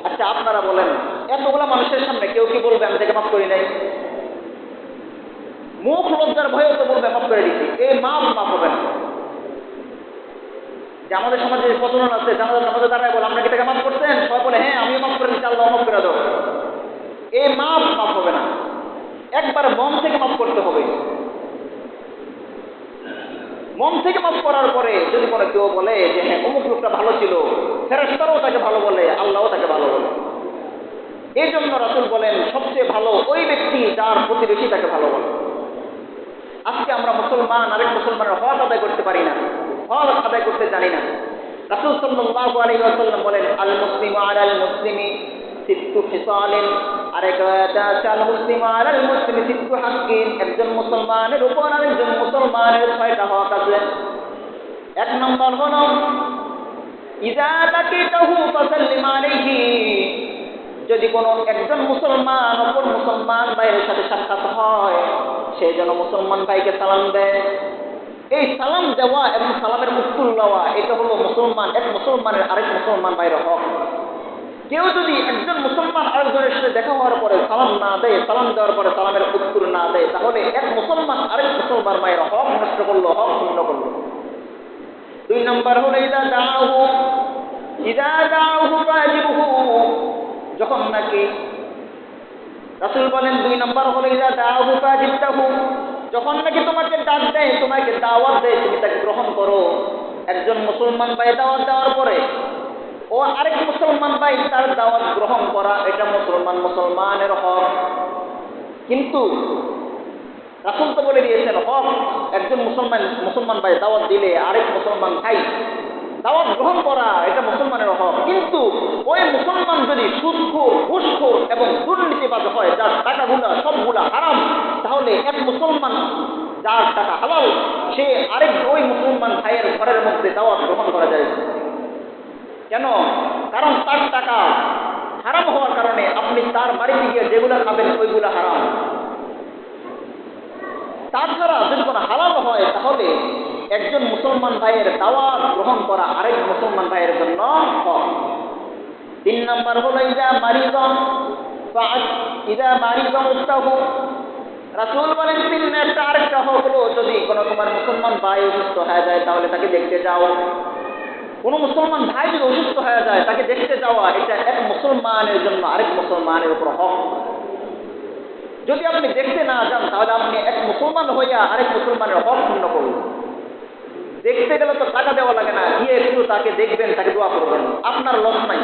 আচ্ছা আপনারা বলেন, এতগুলা মানুষের সামনে কেউ কি বলবে আমি তাকে মাফ করি নাই? মুখ লজ্জার ভয়েও তো বলবে মাফ করে দিচ্ছি, এই মাফ হবে না। যে আমাদের সমাজে প্রচলন আছে, জানাজার নামাজে দাঁড়ায় বলে আপনারা কি তাকে মাফ করছেন? সবাই বলে হ্যাঁ আমিও মাফ করে দিচ্ছি, আল্লাহ মাফ করে দাও। এই মাফ হবে না, একবার মন থেকে মাফ করতে হবে। মন থেকে মাফ করার পরে যদি কোনো কেউ বলে যে হ্যাঁ অমুক লোকটা ভালো ছিল, ফেরেশতারাও তাকে ভালো বলে, আল্লাহও তাকে ভালো বলে। এই জন্য রাসূল বলেন সবচেয়ে ভালো ওই ব্যক্তি যার প্রতিবেশী তাকে ভালো বলে। আজকে আমরা মুসলমান আরেক মুসলমানের হক আদায় করতে পারি না, হক আদায় করতে জানি না। রাসূল সাল্লাল্লাহু আলাইহি ওয়াসাল্লাম বলেন আল মুসলিমু আলাল মুসলিমি সিত্তু খিসালিন, আরেক রায়াতে আছে আল মুসলিমু আলাল মুসলিমি সিত্তু হাক্কিন, একজন মুসলমানের উপর আরেকজন মুসলমানের 6টা হক আছে। এক নম্বর হলো ইযা লাকিতাহু ফাসাল্লিম আলাইহি, যদি কোনো একজন মুসলমান অপর মুসলমান ভাইয়ের সাথে সাক্ষাৎ হয় সে যেন মুসলমান ভাইকে সালাম দেয়। এই সালাম দেওয়া এবং সালামের উত্তর দেওয়া এটা হলো এক মুসলমানের আরেক মুসলমান ভাইয়ের হক। কেউ যদি একজন মুসলমান আরেকজনের সাথে দেখা হওয়ার পরে সালাম না দেয়, সালাম দেওয়ার পরে সালামের উত্তর না দেয়, তাহলে এক মুসলমান আরেক মুসলমান ভাইয়ের হক নষ্ট করলো, হক শূন্য করলো। 2 নম্বর হলো ইযা দাআহু ফাজিবহু, যখন নাকি রাসূল বলেন 2 নম্বর হলো ইযা দাআহু ফাজিবতাহু, যখন নাকি তোমাকে ডাক দেয়, তোমাকে দাওয়াত দেয়, তুমি তাকে গ্রহণ করো। একজন মুসলমান ভাই দাওয়াত দেওয়ার পরে ও আরেক মুসলমান ভাই তার দাওয়াত গ্রহণ করা, এটা মুসলমানের হক। কিন্তু রাসূল তো বলে দিয়েছেন হক একজন মুসলমান ভাই দাওয়াত দিলে আরেক মুসলমান ভাই দাওয়াত গ্রহণ করা এটা মুসলমানের হক। কিন্তু ওই মুসলমান যদি সুদখোর, ঘুষখোর এবং দুর্নীতিবাজ হয়, যার টাকাগুলা সবগুলা হারাম, তাহলে এক মুসলমান যার টাকা হালাল সে ওই মুসলমান ভাইয়ের ঘরের মধ্যে দাওয়াত গ্রহণ করা যায়। কেন? কারণ তার টাকা হারাম হওয়ার কারণে আপনি তার বাড়িতে গিয়ে যেগুলা খাবেন ওইগুলা হারাম। তাছাড়া যদি কোনো হালাল হয় তাহলে একজন মুসলমান ভাইয়ের দাওয়াত গ্রহণ করা আরেক মুসলমান ভাইয়ের জন্য হক। 3 নম্বর হলো ইযা মারিদা মুস্তাহু, রাসূল বলেন একটা আরেকটা হক হলো যদি কোনো তোমার মুসলমান ভাই অসুস্থ হয়ে যায় তাহলে তাকে দেখতে যাও। কোনো মুসলমান ভাই যদি অসুস্থ হয়ে যায় তাকে দেখতে যাওয়া, এটা এক মুসলমানের জন্য আরেক মুসলমানের উপর হক। যদি আপনি দেখতে না যান তাহলে আপনি এক মুসলমান হইয়া আরেক মুসলমানের হক পূর্ণ করুন। দেখতে গেলে তো টাকা দেওয়া লাগে না, গিয়ে একটু তাকে দেখবেন, তাকে দোয়া করবেন, আপনার লস নাই।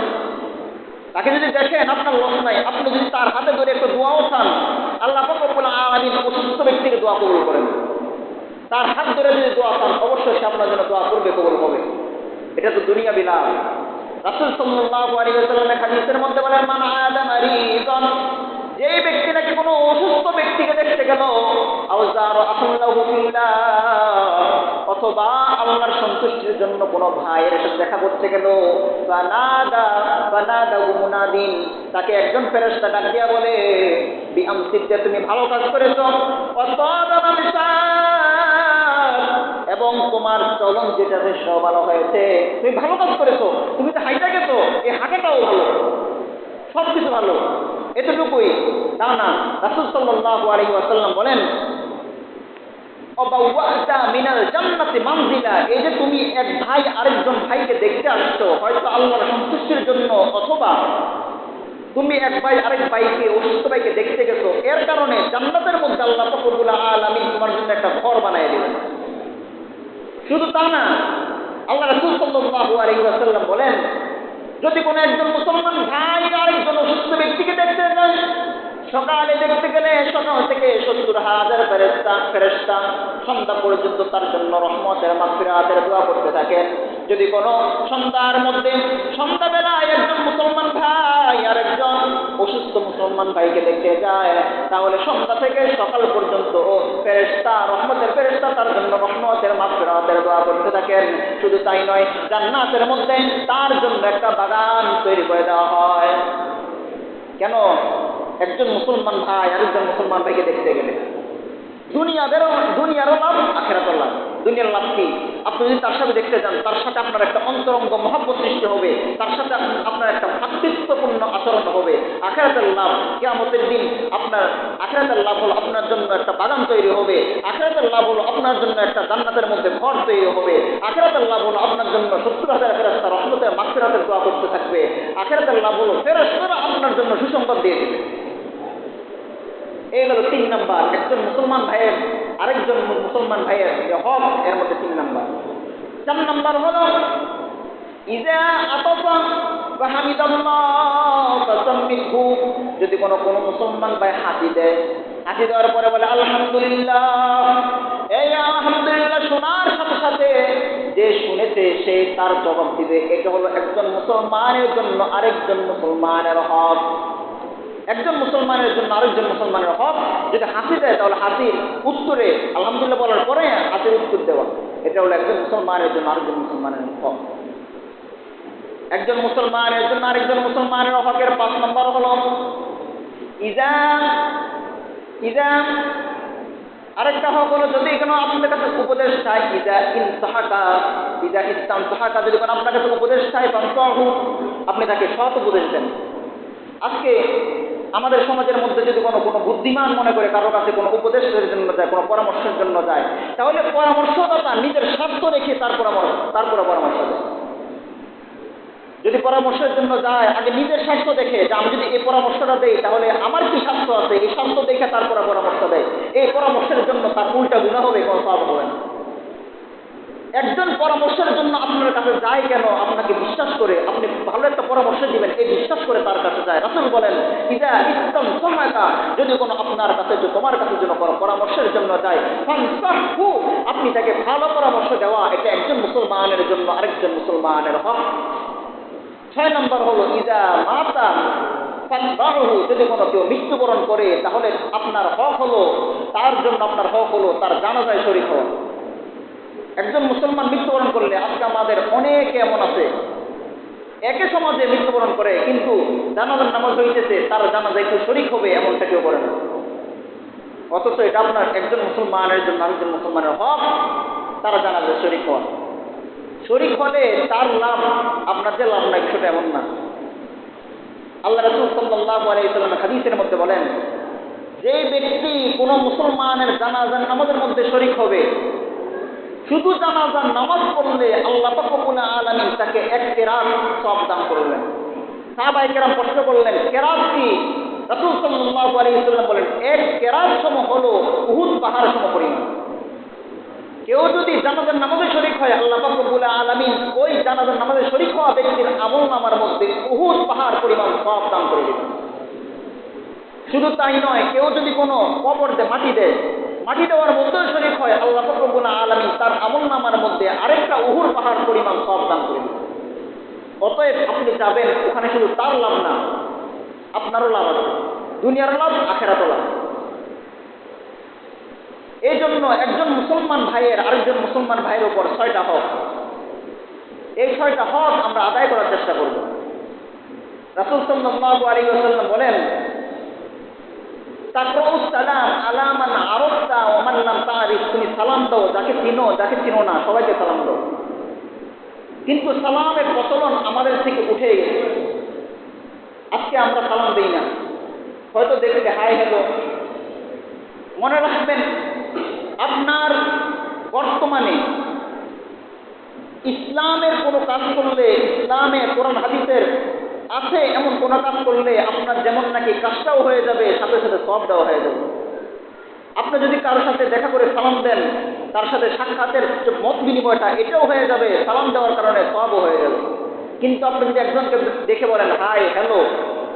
তাকে যদি দেখেন আপনার লস নাই। আপনি যদি তার হাতে ধরে একটু দোয়াও চান, আল্লাহ পাক রব্বুল আলামিন অসুস্থ ব্যক্তিকে দোয়া কবুল করেন। তার হাত ধরে যদি দোয়া চান অবশ্যই সে আপনার জন্য দোয়া করবে, কবুল হবে। এটা তো দুনিয়া বিলাস। রাসূল সাল্লাল্লাহু আলাইহি ওয়াসাল্লামের হাদিসের মধ্যে বলেন মান আদা মারিদান, যেই ব্যক্তি নাকি কোনো অসুস্থ ব্যক্তিকে দেখতে গেল, অথবা আল্লাহর সন্তুষ্টির জন্য কোনো ভাইয়ের সাথে দেখা করতে গেল, তাকে একজন ফেরেশতা ডাক দিয়া বলে বিআমসিতে তুমি ভালো কাজ করেছো, এবং তোমার চলন যেটা সব ভালো হয়েছে, তুমি ভালো কাজ করেছো, তুমি তো হাইটা গেছো, এই হাঁটাটাও ভালো। সব কিছু ভালো, এতটুকুই তা না। রাসূল সাল্লাল্লাহু আলাইহি ওয়াসাল্লাম বলেন, অবাওয়াতা মিনাল জান্নাতি মানজিলা, এই যে তুমি এক ভাই আরেকজন ভাইকে দেখতে আসছো, হয়তো আল্লাহর সন্তুষ্টির জন্য, অথবা তুমি এক ভাই আরেক ভাইকে, অসুস্থ ভাইকে দেখতে গেছো, এর কারণে জান্নাতের মধ্যে আল্লাহ পাক রব্বুল আলামিন তোমার জন্য একটা ঘর বানিয়ে দিবেন। শুধু তা না, আল্লাহ রাসূল সাল্লাল্লাহু আলাইহি ওয়াসাল্লাম বলেন, যদি কোনো একজন মুসলমান ভাই আরেকজন অসুস্থ ব্যক্তিকে দেখতে যান, সকালে দেখতে গেলে সকাল থেকে 70,000 ফেরেশতা সন্ধ্যা পর্যন্ত তার জন্য রহমতের মাগফিরাতের দোয়া করতে থাকেন। যদি কোনো সন্ধ্যার মধ্যে সন্ধ্যাবেলায় একজন মুসলমান ভাই আর একজন অসুস্থ মুসলমান ভাইকে দেখতে যায়, তাহলে সন্ধ্যা থেকে সকাল পর্যন্ত ফেরেশতা, রহমতের ফেরেশতা তার জন্য রহমতের মাগফিরাতের দোয়া করতে থাকেন। শুধু তাই নয়, জান্নাতের মধ্যে তার জন্য একটা বাগান তৈরি করে দেওয়া হয়। কেন? একজন মুসলমান ভাই আরেকজন মুসলমান ভাইকে দেখতে গেলে দুনিয়ারও লাভ, আখিরাতের লাভ। দুনিয়ার লাভ কি? আপনি যদি তার সাথে দেখতে যান, তার সাথে আপনার একটা অন্তরঙ্গ মহব্বত সৃষ্টি হবে, তার সাথে আপনার একটা ভ্রাতৃত্বপূর্ণ আচরণ হবে। আখিরাতের লাভ, কিয়ামতের দিন আপনার আখিরাতের লাভ হলো আপনার জন্য একটা বাগান তৈরি হবে। আখিরাতের লাভ হলো আপনার জন্য একটা জান্নাতের মধ্যে ঘর তৈরি হবে। আখিরাতের লাভ হলো আপনার জন্য 70,000 ফেরেশতা রহমতের মাগফিরাতের দোয়া করতে থাকবে। আখিরাতের লাভ হলো ফেরেশতারা আপনার জন্য সুসংবাদ দিয়ে দেবে। এই হলো 3 নাম্বার, একজন মুসলমান ভাইয়ের আরেকজন মুসলমান ভাইয়ের যে হক, এর মধ্যে 3 নাম্বার। 4 নাম্বার হলো ইজা আতাফা ওয়া হামিদাল্লাহ ফাসাম্মিহু, যদি কোনো মুসলমান ভাই হাসি দেয়, হাসি দেওয়ার পরে বলে আলহামদুলিল্লাহ, এই আলহামদুলিল্লাহ শোনার সাথে সাথে যে শুনেছে সে তার জবাব দিবে। এটা হলো একজন মুসলমানের জন্য আরেকজন মুসলমানের হক। একজন মুসলমানের জন্য আরেকজন মুসলমানের হক, যদি হাসি দেয় তাহলে হাসির উত্তরে আলহামদুলিল্লাহ বলার পরে হাসির উত্তর দেওয়া। এটা হলো একজন মুসলমানের জন্য আরেকজন মুসলমানের হক। একজন মুসলমানের জন্য আরেকজন মুসলমানের হকের 5 নম্বর হলো ইজা আরেকটা হক হলো, যদি কোনো আপনাদের কাছে উপদেশ চাই, যদি কোনো আপনার কাছে উপদেশ চাই, আপনি তাকে সৎ উপদেশ দেন। আজকে আমাদের সমাজের মধ্যে যদি কোনো বুদ্ধিমান মনে করে কারোর কাছে কোনো উপদেশের জন্য যায়, কোনো পরামর্শের জন্য যায়, তাহলে পরামর্শদাতা নিজের স্বার্থ রেখে তারপরে পরামর্শ দেয়। যদি পরামর্শের জন্য যায়, আগে নিজের স্বার্থ দেখে যে আমি যদি এই পরামর্শটা দেই তাহলে আমার কি স্বার্থ আছে, এই স্বার্থ দেখে তারপরে পরামর্শ দেয়। এই পরামর্শের জন্য তার উল্টা গুনাহ হবে, কোনো সওয়াব হবে না। একজন পরামর্শের জন্য আপনার কাছে যায় কেন? আপনাকে বিশ্বাস করে, আপনি ভালো একটা পরামর্শ দিবেন এই বিশ্বাস করে তার কাছে যায়। রাসূল বলেন, ইজা ইসতাম সামাকা, যদি কোনো আপনার কাছে তোমার কাছে যেন কোনো পরামর্শের জন্য যায়, ফানসাহু, আপনি তাকে ভালো পরামর্শ দেওয়া, এটা একজন মুসলমানের জন্য আরেকজন মুসলমানের হক। 6 নম্বর হলো ইজা মাতা ফাতবাহু, যদি কোনো কেউ মৃত্যুবরণ করে তাহলে আপনার হক হলো, তার জন্য আপনার হক হলো তার জানাজায় শরীক হওয়া। একজন মুসলমান মৃত্যুবরণ করলে, আজকে আমাদের অনেকে এমন আছে একই সমাজে মৃত্যুবরণ করে, কিন্তু জানাজার নামাজ হইতেছে, তার জানাজায় একটু শরীক হবে এমনটা কেউ করে না। অথচ এটা আপনার একজন মুসলমানের জন্য আরেকজন মুসলমানের হক, তারা জানাজায় শরীক হওয়া। শরীক হলে তার লাভ, আপনার যে লাভ নাই সেটা এমন না। আল্লাহ রাসূল সাল্লাল্লাহু আলাইহি ওয়াসাল্লাম হাদিসের মধ্যে বলেন, যে ব্যক্তি কোনো মুসলমানের জানাজার নামাজের মধ্যে শরীক হবে, শুধু জানাজার নামাজ পড়লে আল্লাহ পাক রব্বুল আলামিন তাকে 1 কেরাত সওয়াব দান করবেন। সাহাবায়ে কেরাম প্রশ্ন করলেন, কেরাত কি? রাসূল সাল্লাল্লাহু আলাইহি ওয়াসাল্লাম বলেন, 1 কেরাত সম হলো উহুদ পাহাড় সম পরিমাণ। কেউ যদি জানাজার নামাজে শরীক হয়, আল্লাহ পাক রব্বুল আলামিন ওই জানাজার নামাজে শরীক হওয়া ব্যক্তির আমলনামার মধ্যে উহুদ পাহাড় পরিমাণ সওয়াব দান করে দিবেন। শুধু তাই নয়, কেউ যদি কোনো কবর মাটি দেয়, মাটি দেওয়ার মধ্যেও শরীক হয়, আল্লাহ পাক রব্বুল আলামিন তার আমলনামার মধ্যে আরেকটা উহুদ পাহাড় পরিমাণ সওয়াব দান করে দিবেন। অতএব আপনি যাবেন ওখানে, শুধু তার লাভ না, আপনারও লাভ আছে, দুনিয়ার লাভ, আখিরাতের লাভ। এই জন্য একজন মুসলমান ভাইয়ের আরেকজন মুসলমান ভাইয়ের উপর 6টা হক। এই 6টা হক আমরা আদায় করার চেষ্টা করব। রাসূল সাল্লাল্লাহু আলাইহি ওয়াসাল্লাম বলেন, তাকরাউস সালাম আলা মান আরাফতা ওয়া মান লাম তারিফ, তুমি সালাম দাও যাকে চিনো, যাকে চিনো না সবাইকে সালাম দাও। কিন্তু সালামের প্রচলন আমাদের থেকে উঠে গেছে। আজকে আজকে আমরা সালাম দিই না, হয়তো দেখলে হাই হ্যালো। মনে রাখবেন, আপনার বর্তমানে ইসলামের কোনো কাজ করলে, ইসলামে কোরআন হাদিসের আছে এমন কোনো কাজ করলে আপনার যেমন নাকি কাজটাও হয়ে যাবে, সাথে সাথে সওয়াবটাও হয়ে যাবে। আপনি যদি কারোর সাথে দেখা করে সালাম দেন, তার সাথে সাক্ষাতের মত বিনিময়টা এটাও হয়ে যাবে, সালাম দেওয়ার কারণে সওয়াবও হয়ে যাবে। কিন্তু আপনি যদি একজনকে দেখে বলেন হাই হ্যালো,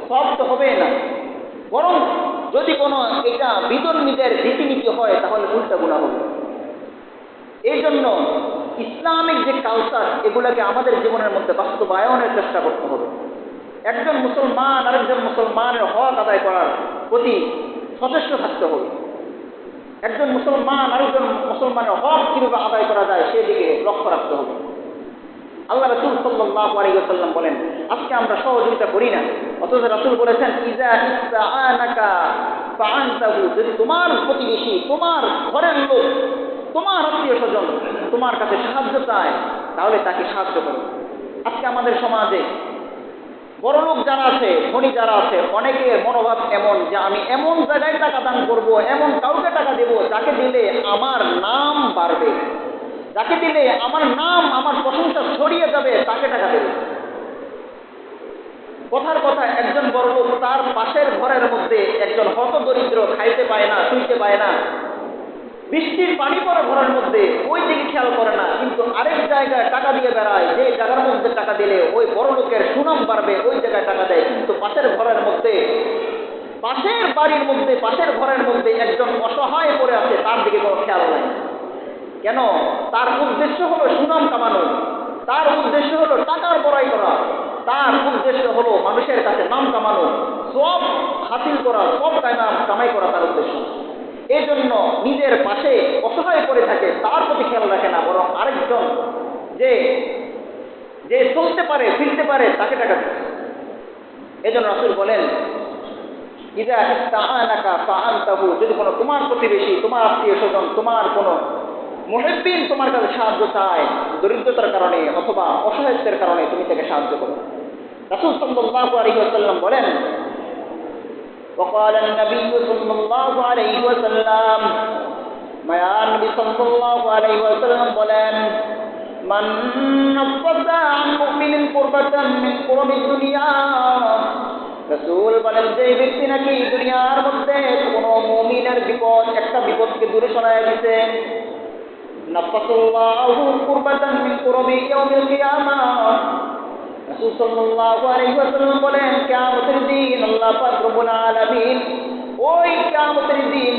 সওয়াব তো হবেই না, বরং যদি কোনো এটা বিধর্মীদের রীতিনীতি হয় তাহলে উল্টা গুনাহ হবে। এই জন্য ইসলামিক যে কালচার, এগুলোকে আমাদের জীবনের মধ্যে বাস্তবায়নের চেষ্টা করতে হবে। একজন মুসলমান আরেকজন মুসলমানের হক আদায় করার প্রতি সচেষ্ট থাকতে হবে। একজন মুসলমান আরেকজন মুসলমানের হক কিভাবে আদায় করা যায় সেদিকে লক্ষ্য রাখতে হবে। আল্লাহ রাসূল সাল্লাল্লাহু আলাইহি ওয়াসাল্লাম বলেন, আজকে আমরা সহযোগিতা করি না, অথচ রাসূল বলেছেন ইজা ইসতাআনাকা ফাআনতাহু, যদি তোমার প্রতিবেশী, তোমার ঘরের লোক, তোমার আত্মীয় স্বজন তোমার কাছে সাহায্য চায় তাহলে তাকে সাহায্য করো। আজকে আমাদের সমাজে বড় লোক যারা আছে, ধনী যারা আছে, অনেকের মনোভাব এমন যে আমি এমন জায়গায় টাকা দান করব, এমন কাউকে টাকা দেব যাকে দিলে আমার নাম বাড়বে, যাকে দিলে আমার নাম, আমার প্রশংসা ছড়িয়ে যাবে, তাকে টাকা দেবে। কথার কথা, একজন বড় লোক তার পাশের ঘরের মধ্যে একজন হতদরিদ্র খাইতে পায় না, শুইতে পায় না, বৃষ্টির পানি পড়ে ঘরের মধ্যে, ওই দিকে খেয়াল করে না, কিন্তু আরেক জায়গায় টাকা দিয়ে বেড়ায়, যে জায়গার মধ্যে টাকা দিলে ওই বড় লোকের সুনাম বাড়বে, ওই জায়গায় টাকা দেয়। কিন্তু পাশের ঘরের মধ্যে, পাশের বাড়ির মধ্যে, পাশের ঘরের মধ্যে একজন অসহায় পড়ে আছে, তার দিকে কোনো খেয়াল নাই। কেন? তার উদ্দেশ্য হলো সুনাম কামানো, তার উদ্দেশ্য হলো টাকার বড়াই করা, তার উদ্দেশ্য হলো মানুষের কাছে নাম কামানো, সব হাসিল করা, সব কামাই করা তার উদ্দেশ্য। এই জন্য নিজের পাশে অসহায় পড়ে থাকে তার প্রতি খেয়াল রাখে না, বরং আরেকজন যে যে চলতে পারে, ফিরতে পারে, তাকে টাকা দিচ্ছে। এই জন্য রাসূল বলেন ইজা ইসতাআনাকা ফাআনতাহু, যদি কোনো তোমার প্রতিবেশী, তোমার আত্মীয় স্বজন, তোমার কোনো মুহিব্বিন তোমার কাছে সাহায্য চায়, দরিদ্রতার কারণে অথবা অসহায়ত্বের কারণে, তুমি তাকে সাহায্য করো। রাসূল সাল্লাল্লাহু আলাইহি ওয়াসাল্লাম বলেন, وقال النبي صلى الله عليه وسلم, মায়ান নবী সাল্লাল্লাহু আলাইহি ওয়াসাল্লাম বলেন, মান নাফাসা আন মুমিনিন কুরবাতান মিন কুরাবিদ দুনিয়া, রাসূল বলেন যে ব্যক্তি নাকি দুনিয়ার মধ্যে কোনো মুমিনের বিপদ, একটা বিপদকে দূরে সরায় দিতে, নাফাসাল্লাহু কুরবাতান মিন কুরাবি ইয়াউমিল কিয়ামাহ, রাসূল সাল্লাল্লাহু আলাইহি ওয়াসাল্লাম বলেন কিয়ামতের দিন আল্লাহ পাক রব্বুল আলামিন, ওই কিয়ামতের দিন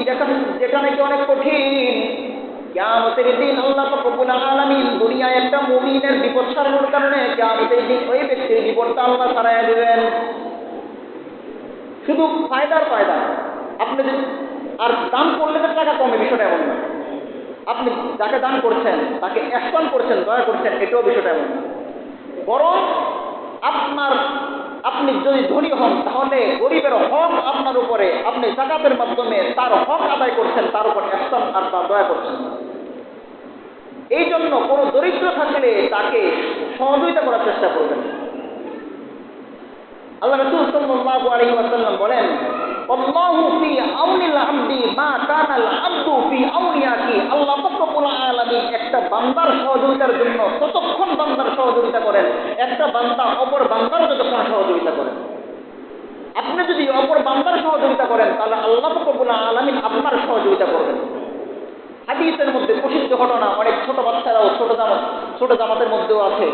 যেটা নাকি অনেক কঠিন, কিয়ামতের দিন আল্লাহ পাক রব্বুল আলামিন দুনিয়ায় একটা মুমিনের বিপদ সারানোর কারণে কিয়ামতের দিন ওই ব্যক্তির বিপদটা আল্লাহ সারাইয়া দিবেন। শুধু ফায়দার ফায়দা, আপনি যদি আর দান করলে তো টাকা কমে, বিষয়টা এমন না। আপনি যাকে দান করছেন, তাকে ihsan করছেন, দয়া করছেন, এটাও বিষয়টা এমন না। বরং আপনি যদি ধনী হন তাহলে গরিবের হক আপনার উপরে, আপনি যাকাতের মাধ্যমে তার হক আদায় করছেন, তার উপর ihsan আর দয়া করছেন। এই জন্য কোনো দরিদ্র থাকলে তাকে সহযোগিতা করার চেষ্টা করবেন। আল্লাহ রাসূল সাল্লাল্লাহু আলাইহি ওয়াসাল্লাম বলেন, আল্লাহু ফি আউনিল আবদি মা কানাল আবদু ফি আউনি আখি, আল্লাহ রব্বুল আলামিন একটা বান্দার সহযোগিতার জন্য ততক্ষণ বান্দার সহযোগিতা করেন, একটা বান্দা অপর বান্দার যতক্ষণ সহযোগিতা করেন। আপনি যদি অপর বান্দার সহযোগিতা করেন তাহলে আল্লাহ রব্বুল আলামিন আপনার সহযোগিতা করবেন। হাদিসের মধ্যে প্রসিদ্ধ ঘটনা, অনেক ছোট বাচ্চারাও ছোট জামাতের মধ্যেও আছে,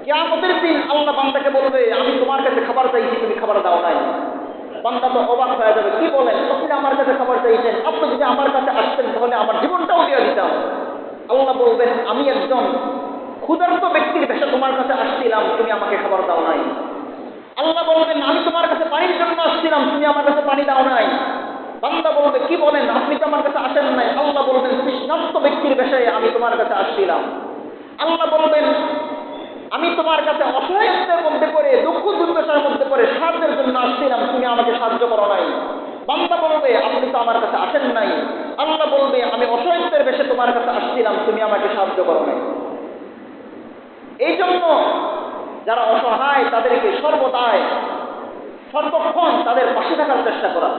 কিয়ামতের দিন আল্লাহ বান্দাকে বলবে আমি তোমার কাছে খাবার চাইছি, তুমি খাবার দাও নাই। বান্দা তো অবাক হয়ে যাবে, কি বলেন, আপনি আমার কাছে খাবার চাইছেন, আপনি যদি আমার কাছে আসতেন তাহলে আমার জীবনটাও দিয়ে দিতাম। আল্লাহ বলবেন আমি একজন ক্ষুধার্ত ব্যক্তির বেশে তোমার কাছে আসছিলাম, তুমি আমাকে খাবার দাও নাই। আল্লাহ বলবেন আমি তোমার কাছে পানির জন্য আসছিলাম, তুমি আমার কাছে পানি দাও নাই। বান্দা বলবে কি বলেন, আপনি তো আমার কাছে আসেন নাই। আল্লাহ বলবেন তৃষ্ণার্ত ব্যক্তির বেশে আমি তোমার কাছে আসছিলাম। আল্লাহ বলবেন আমি তোমার কাছে অসহায়ত্বের মধ্যে পড়ে, দুঃখ দুর্দশার মধ্যে পড়ে সাহায্যের জন্য আসছিলাম, তুমি আমাকে সাহায্য করো নাই। বান্দা বলবে আপনি তো আমার কাছে আসেন নাই। আল্লাহ বলবে আমি অসহায়ত্বের বেশে তোমার কাছে আসছিলাম, তুমি আমাকে সাহায্য করো নাই। এই জন্য যারা অসহায় তাদেরকে সর্বক্ষণ তাদের পাশে থাকার চেষ্টা করা।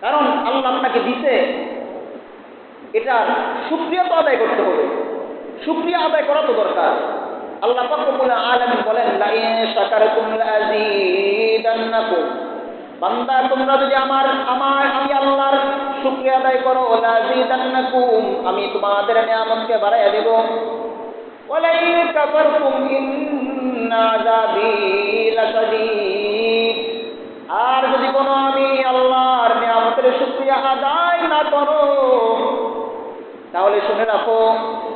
কারণ আল্লাহ আপনাকে দিতে, এটার শুকরিয়া তো আদায় করতে হবে, শুকরিয়া আদায় করা তো দরকার। আল্লাহ পাক রব্বুল আলামিন বলেন, লা ইন শাকারতুম লাযীদান্নাকুম, বান্দা তোমরা যদি আমি আল্লাহর শুকরিয়া আদায় করো, লাযীদান্নাকুম, আমি তোমাদের নিয়ামতকে বাড়াইয়া দেব। ওয়ালা ইন কাফারতুম ইন্না আযাবী লাশাদীদ, আর যদি কোনো আমি আল্লাহর নিয়ামতের শুকরিয়া আদায় না করো, তাহলে শুনে রাখো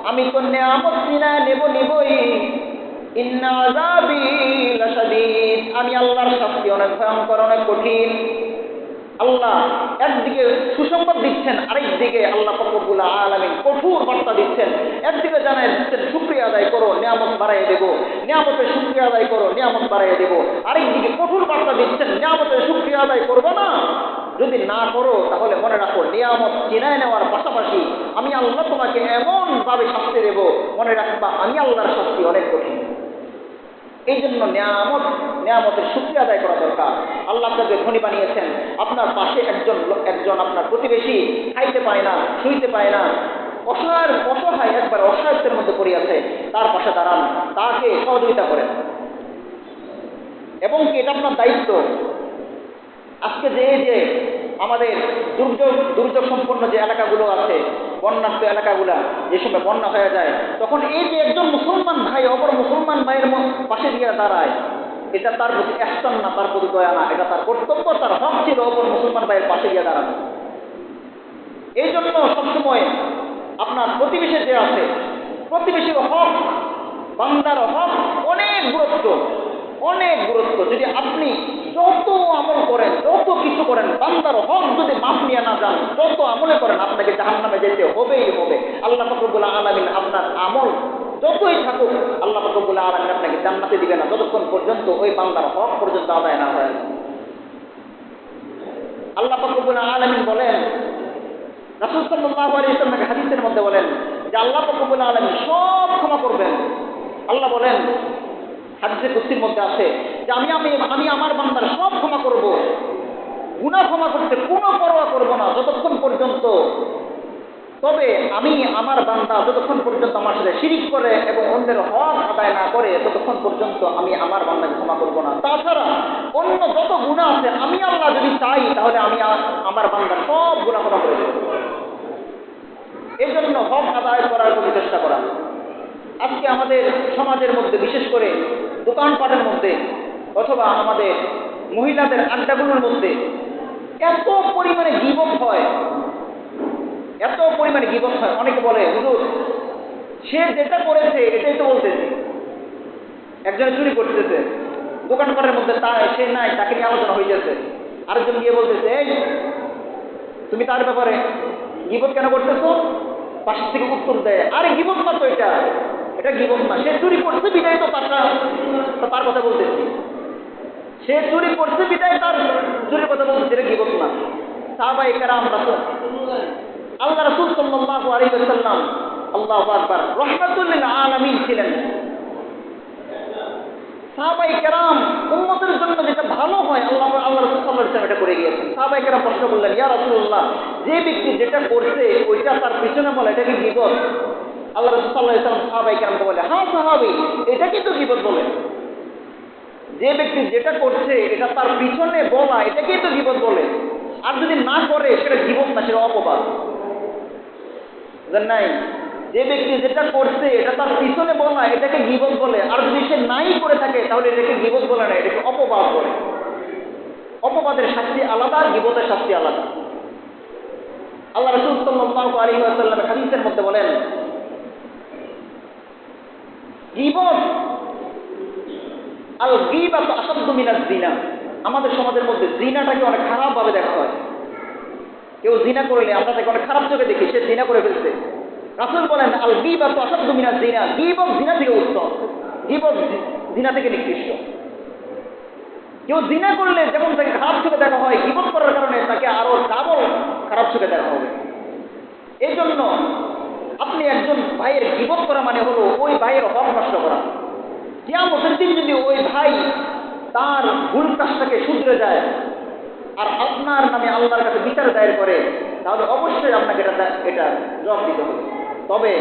আমি তো নিয়ামত নেবই। ইন্না আযাবী লাশাদীদ, আমি আল্লাহর শাস্তি অনেক ভয়ঙ্কর, অনেক কঠিন। আল্লাহ একদিকে সুসংবাদ দিচ্ছেন, আরেকদিকে আল্লাহ পাক রব্বুল আলামিন কঠোর বার্তা দিচ্ছেন। একদিকে জানাই দিচ্ছেন শুকরিয়া আদায় করো, নিয়ামত বাড়াইয়ে দেব, নিয়ামতের শুকরিয়া আদায় করো, নিয়ামত বাড়াইয়ে দেব। আরেকদিকে কঠোর বার্তা দিচ্ছেন, নিয়ামতের শুকরিয়া আদায় করবো না, যদি না করো তাহলে মনে রাখো নিয়ামত চিনায় নেওয়ার পাশাপাশি আমি আল্লাহ তোমাকে এমন ভাবে শাস্তি দেব, মনে রাখবা আমি আল্লাহর শাস্তি অনেক কঠিন। এই জন্য নিয়ামতের শুকরিয়া আদায় করা দরকার। আল্লাহ আপনাকে ধনী বানিয়েছেন, আপনার পাশে একজন আপনার প্রতিবেশী খাইতে পায় না, শুইতে পায় না, অসহায় একবার অসহায়ত্বের মধ্যে পড়ে আছে, তার পাশে দাঁড়ান, তাকে সহযোগিতা করেন, এবং কি এটা আপনার দায়িত্ব। আজকে যে আমাদের দুর্যোগ সম্পন্ন যে এলাকাগুলো আছে, বন্যার্ত এলাকাগুলা, যে সময় বন্যা হয়ে যায়, তখন এই যে একজন মুসলমান ভাই অপর মুসলমান ভাইয়ের পাশে গিয়ে দাঁড়ায়, এটা তার প্রতি ihsan না, তার প্রতি দয়া না, এটা তার কর্তব্য, তার হক ছিল অপর মুসলমান ভাইয়ের পাশে গিয়ে দাঁড়ানো। এই জন্য সবসময় আপনার প্রতিবেশী যে আছে, প্রতিবেশীর হক, বান্দার হক অনেক গুরুত্ব, অনেক গুরুত্ব। যদি আপনি যত আমল করেন, যত কিছু করেন, বান্দার হক যদি মাপ নিয়ে না যান, যত আমলে করেন, আপনাকে জাহান্নামে যেতে হবেই হবে। আল্লাহ পাক রব্বুল আলামিন আপনার আমল যতই থাকুক, আল্লাহ পাক রব্বুল আলামিন আপনাকে জান্নাতে দিবে না যতক্ষণ পর্যন্ত ওই বান্দার হক পর্যন্ত আদায় না হয়। আল্লাহ পাক রব্বুল আলামিন বলেন, রাসূল সাল্লাল্লাহু আলাইহি ওয়াসাল্লাম হাদিসের মধ্যে বলেন যে আল্লাহ পাক রব্বুল আলামিন সব ক্ষমা করবেন। আল্লাহ বলেন, হাদিসে কুদসির মধ্যে আছে যে আমি আমার বান্দার সব ক্ষমা করব, গুনাহ ক্ষমা করতে কোনো পরোয়া করব না যতক্ষণ পর্যন্ত, তবে আমি আমার বান্দা যতক্ষণ পর্যন্ত আমার সাথে শিরিক করে এবং অন্যের হক আদায় না করে ততক্ষণ পর্যন্ত আমি আমার বান্দাকে ক্ষমা করব না। তাছাড়া অন্য যত গুনাহ আছে আমি আল্লাহ যদি চাই তাহলে আমি আমার বান্দার সব গুনাহ ক্ষমা করে দেব। এই জন্য হক আদায় করার প্রতি চেষ্টা করা। আজকে আমাদের সমাজের মধ্যে, বিশেষ করে দোকানপাটের মধ্যে অথবা আমাদের মহিলাদের আড্ডাগুলোর মধ্যে এত পরিমাণে গীবত হয়, এত পরিমাণে গীবত হয়। অনেকে বলে, হুজুর সে যেটা করেছে এটাই তো বলতেছে। একজনে চুরি করতেছে, দোকানপাটের মধ্যে সে নাই, তাকে নিয়ে আলোচনা হয়ে যাচ্ছে। আরেকজন গিয়ে বলতেছে, এই তুমি তার ব্যাপারে গীবত কেন করতেছো? পাশের থেকে উত্তর দেয়, আরে গীবত না তো, এটা গীবত না, সে চুরি করছে বিদায় তো তার কথা বলতেছি, সে চুরি করছে বিদায় তার চুরির কথা বলতেছে, এটা গীবত না। সাহাবায়ে কেরাম আল্লাহ রাসূল সাল্লাল্লাহু আলাইহি ওয়াসাল্লাম, আল্লাহু আকবার, রাহমাতুল লিল আলামিন ছিলেন। সাহাবায়ে কেরাম উম্মতের জন্য যেটা ভালো হয় আল্লাহ রাসূল সাল্লাল্লাহু আলাইহি ওয়াসাল্লাম এটা করে গিয়েছেন। সাহাবায়ে কেরাম প্রশ্ন করলেন, ইয়া রাসূলুল্লাহ, যে ব্যক্তি যেটা করছে ওইটা তার পিছনে বলে, এটা কি গীবত? আল্লাহ রাসূল সাল্লাল্লাহু আলাইহি ওয়াসাল্লাম সাহাবায়ে কেরামকে বলে, হ্যাঁ সাহাবী, এটা কিন্তু গীবত বলে। যে ব্যক্তি যেটা করছে এটা তার পিছনে বলা, এটা কিন্তু গীবত বলে। আর যদি না করে সেটা গীবত না, সেটা অপবাদ। বুঝেন নাই? যে ব্যক্তি যেটা করছে এটা তার পিছনে বলা, এটাকে গীবত বলে। আর যদি সে নাই করে থাকে তাহলে এটাকে গীবত বলে না, এটাকে অপবাদ বলে। অপবাদের শাস্তি আলাদা, গীবতের শাস্তি আলাদা। আল্লাহ রাসূল সাল্লাল্লাহু আলাইহি ওয়াসাল্লাম হাদিসের মধ্যে বলেন, গীবত আল গীবাতু আসাদ্দু মিনাজ জিনা। আমাদের সমাজের মধ্যে জিনাটাকে অনেক খারাপ ভাবে দেখা হয়। কেউ জিনা করলে আমরা তাকে অনেক খারাপ চোখে দেখি, সে জিনা করে ফেলছে। রাসূল বলেন, আল গীবাতু আসাদ্দু মিনাজ জিনা, গীবত জিনা থেকে উত্তম, গীবত জিনা থেকে নিকৃষ্ট। কেউ জিনা করলে যেমন তাকে খারাপ চোখে দেখা হয়, গীবত করার কারণে তাকে আরো ডাবল খারাপ চোখে দেখা হবে। এই জন্য আপনি একজন ভাইয়ের গীবত করা মানে হলো ওই ভাইয়ের হক নষ্ট করা। কিয়ামতের দিন যদি ওই ভাই তার ভুল কাজটাকে শুধরে যায় আর আপনার নামে আল্লাহর কাছে বিচার দায়ের করে, তাহলে অবশ্যই আপনাকে এটা জবাব দিতে হবে। তবে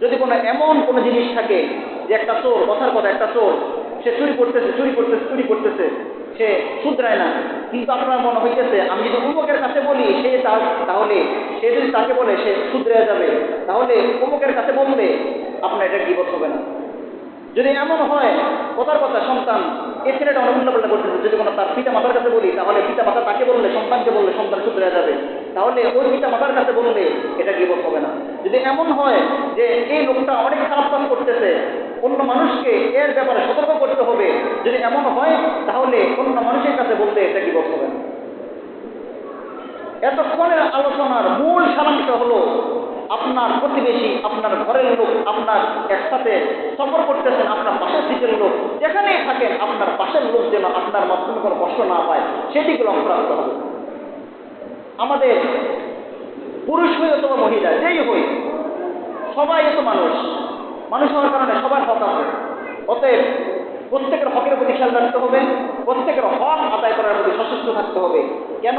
যদি এমন কোনো জিনিস থাকে যে একটা চোর, কথার কথা একটা চোর, সে চুরি করতেছে, সে শুধরায় না, কিন্তু আপনার মনে হইতেছে আমি যদি অমুকের কাছে বলি তাহলে সে যদি তাকে বলে সে শুধরে যাবে, তাহলে অমুকের কাছে বললে আপনার এটা গীবত হবে না। যদি এমন হয় কথার কথা সন্তান, এই ছেলেটা অনেক উল্লাপাল্লা করতেছে, যদি তার পিতা মাতার কাছে বলি তাহলে পিতা মাতা তাকে বললে, সন্তানকে বললে সন্তান শুধরে যাবে, তাহলে ওই পিতা মাতার কাছে বললে এটা গীবত হবে না। যদি এমন হয় যে এই লোকটা অনেক খারাপ কাজ করতেছে, অন্য মানুষকে এর ব্যাপারে সতর্ক করতে হবে, যদি এমন হয় তাহলে অন্য মানুষের কাছে বলতে এটা গীবত হবে না। এতক্ষণের আলোচনার মূল সারাংশ হলো আপনার প্রতিবেশী, আপনার ঘরের লোক, আপনার একসাথে সফর করতেছেন, আপনার পাশের দিকের লোক, যেখানেই থাকেন আপনার পাশের লোক যেন আপনার মাধ্যমে কোনো কষ্ট না পায় সেদিকে লক্ষ্য রাখতে হবে। আমাদের পুরুষ হই অথবা মহিলা যেই হই, সবাই এত মানুষ হওয়ার কারণে সবার হক আছে। অতএব প্রত্যেকের হকের প্রতি খেয়াল রাখতে হবে, প্রত্যেকের হক আদায় করার প্রতি সচেষ্ট থাকতে হবে। কেন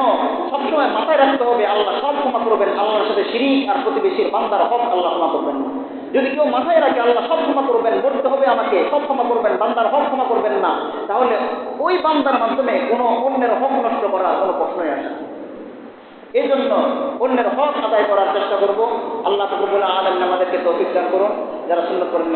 সবসময় মাথায় রাখতে হবে আল্লাহ সব ক্ষমা করবেন, আল্লাহর সাথে শিরিক আর প্রতিবেশীর বান্দার হক আল্লাহ ক্ষমা করবেন না। যদি কেউ মাথায় রাখে আল্লাহ সব ক্ষমা করবেন, বলতে হবে আমাকে সব ক্ষমা করবেন, বান্দার হক ক্ষমা করবেন না, তাহলে ওই বান্দার মাধ্যমে কোনো অন্যের হক নষ্ট করার কোনো প্রশ্নই আসে না। এই জন্য অন্যের হক আদায় করার চেষ্টা করব। আল্লাহ রাব্বুল আলামিন আমাদেরকে তৌফিক দান করুন। যারা সুন্নাত করেন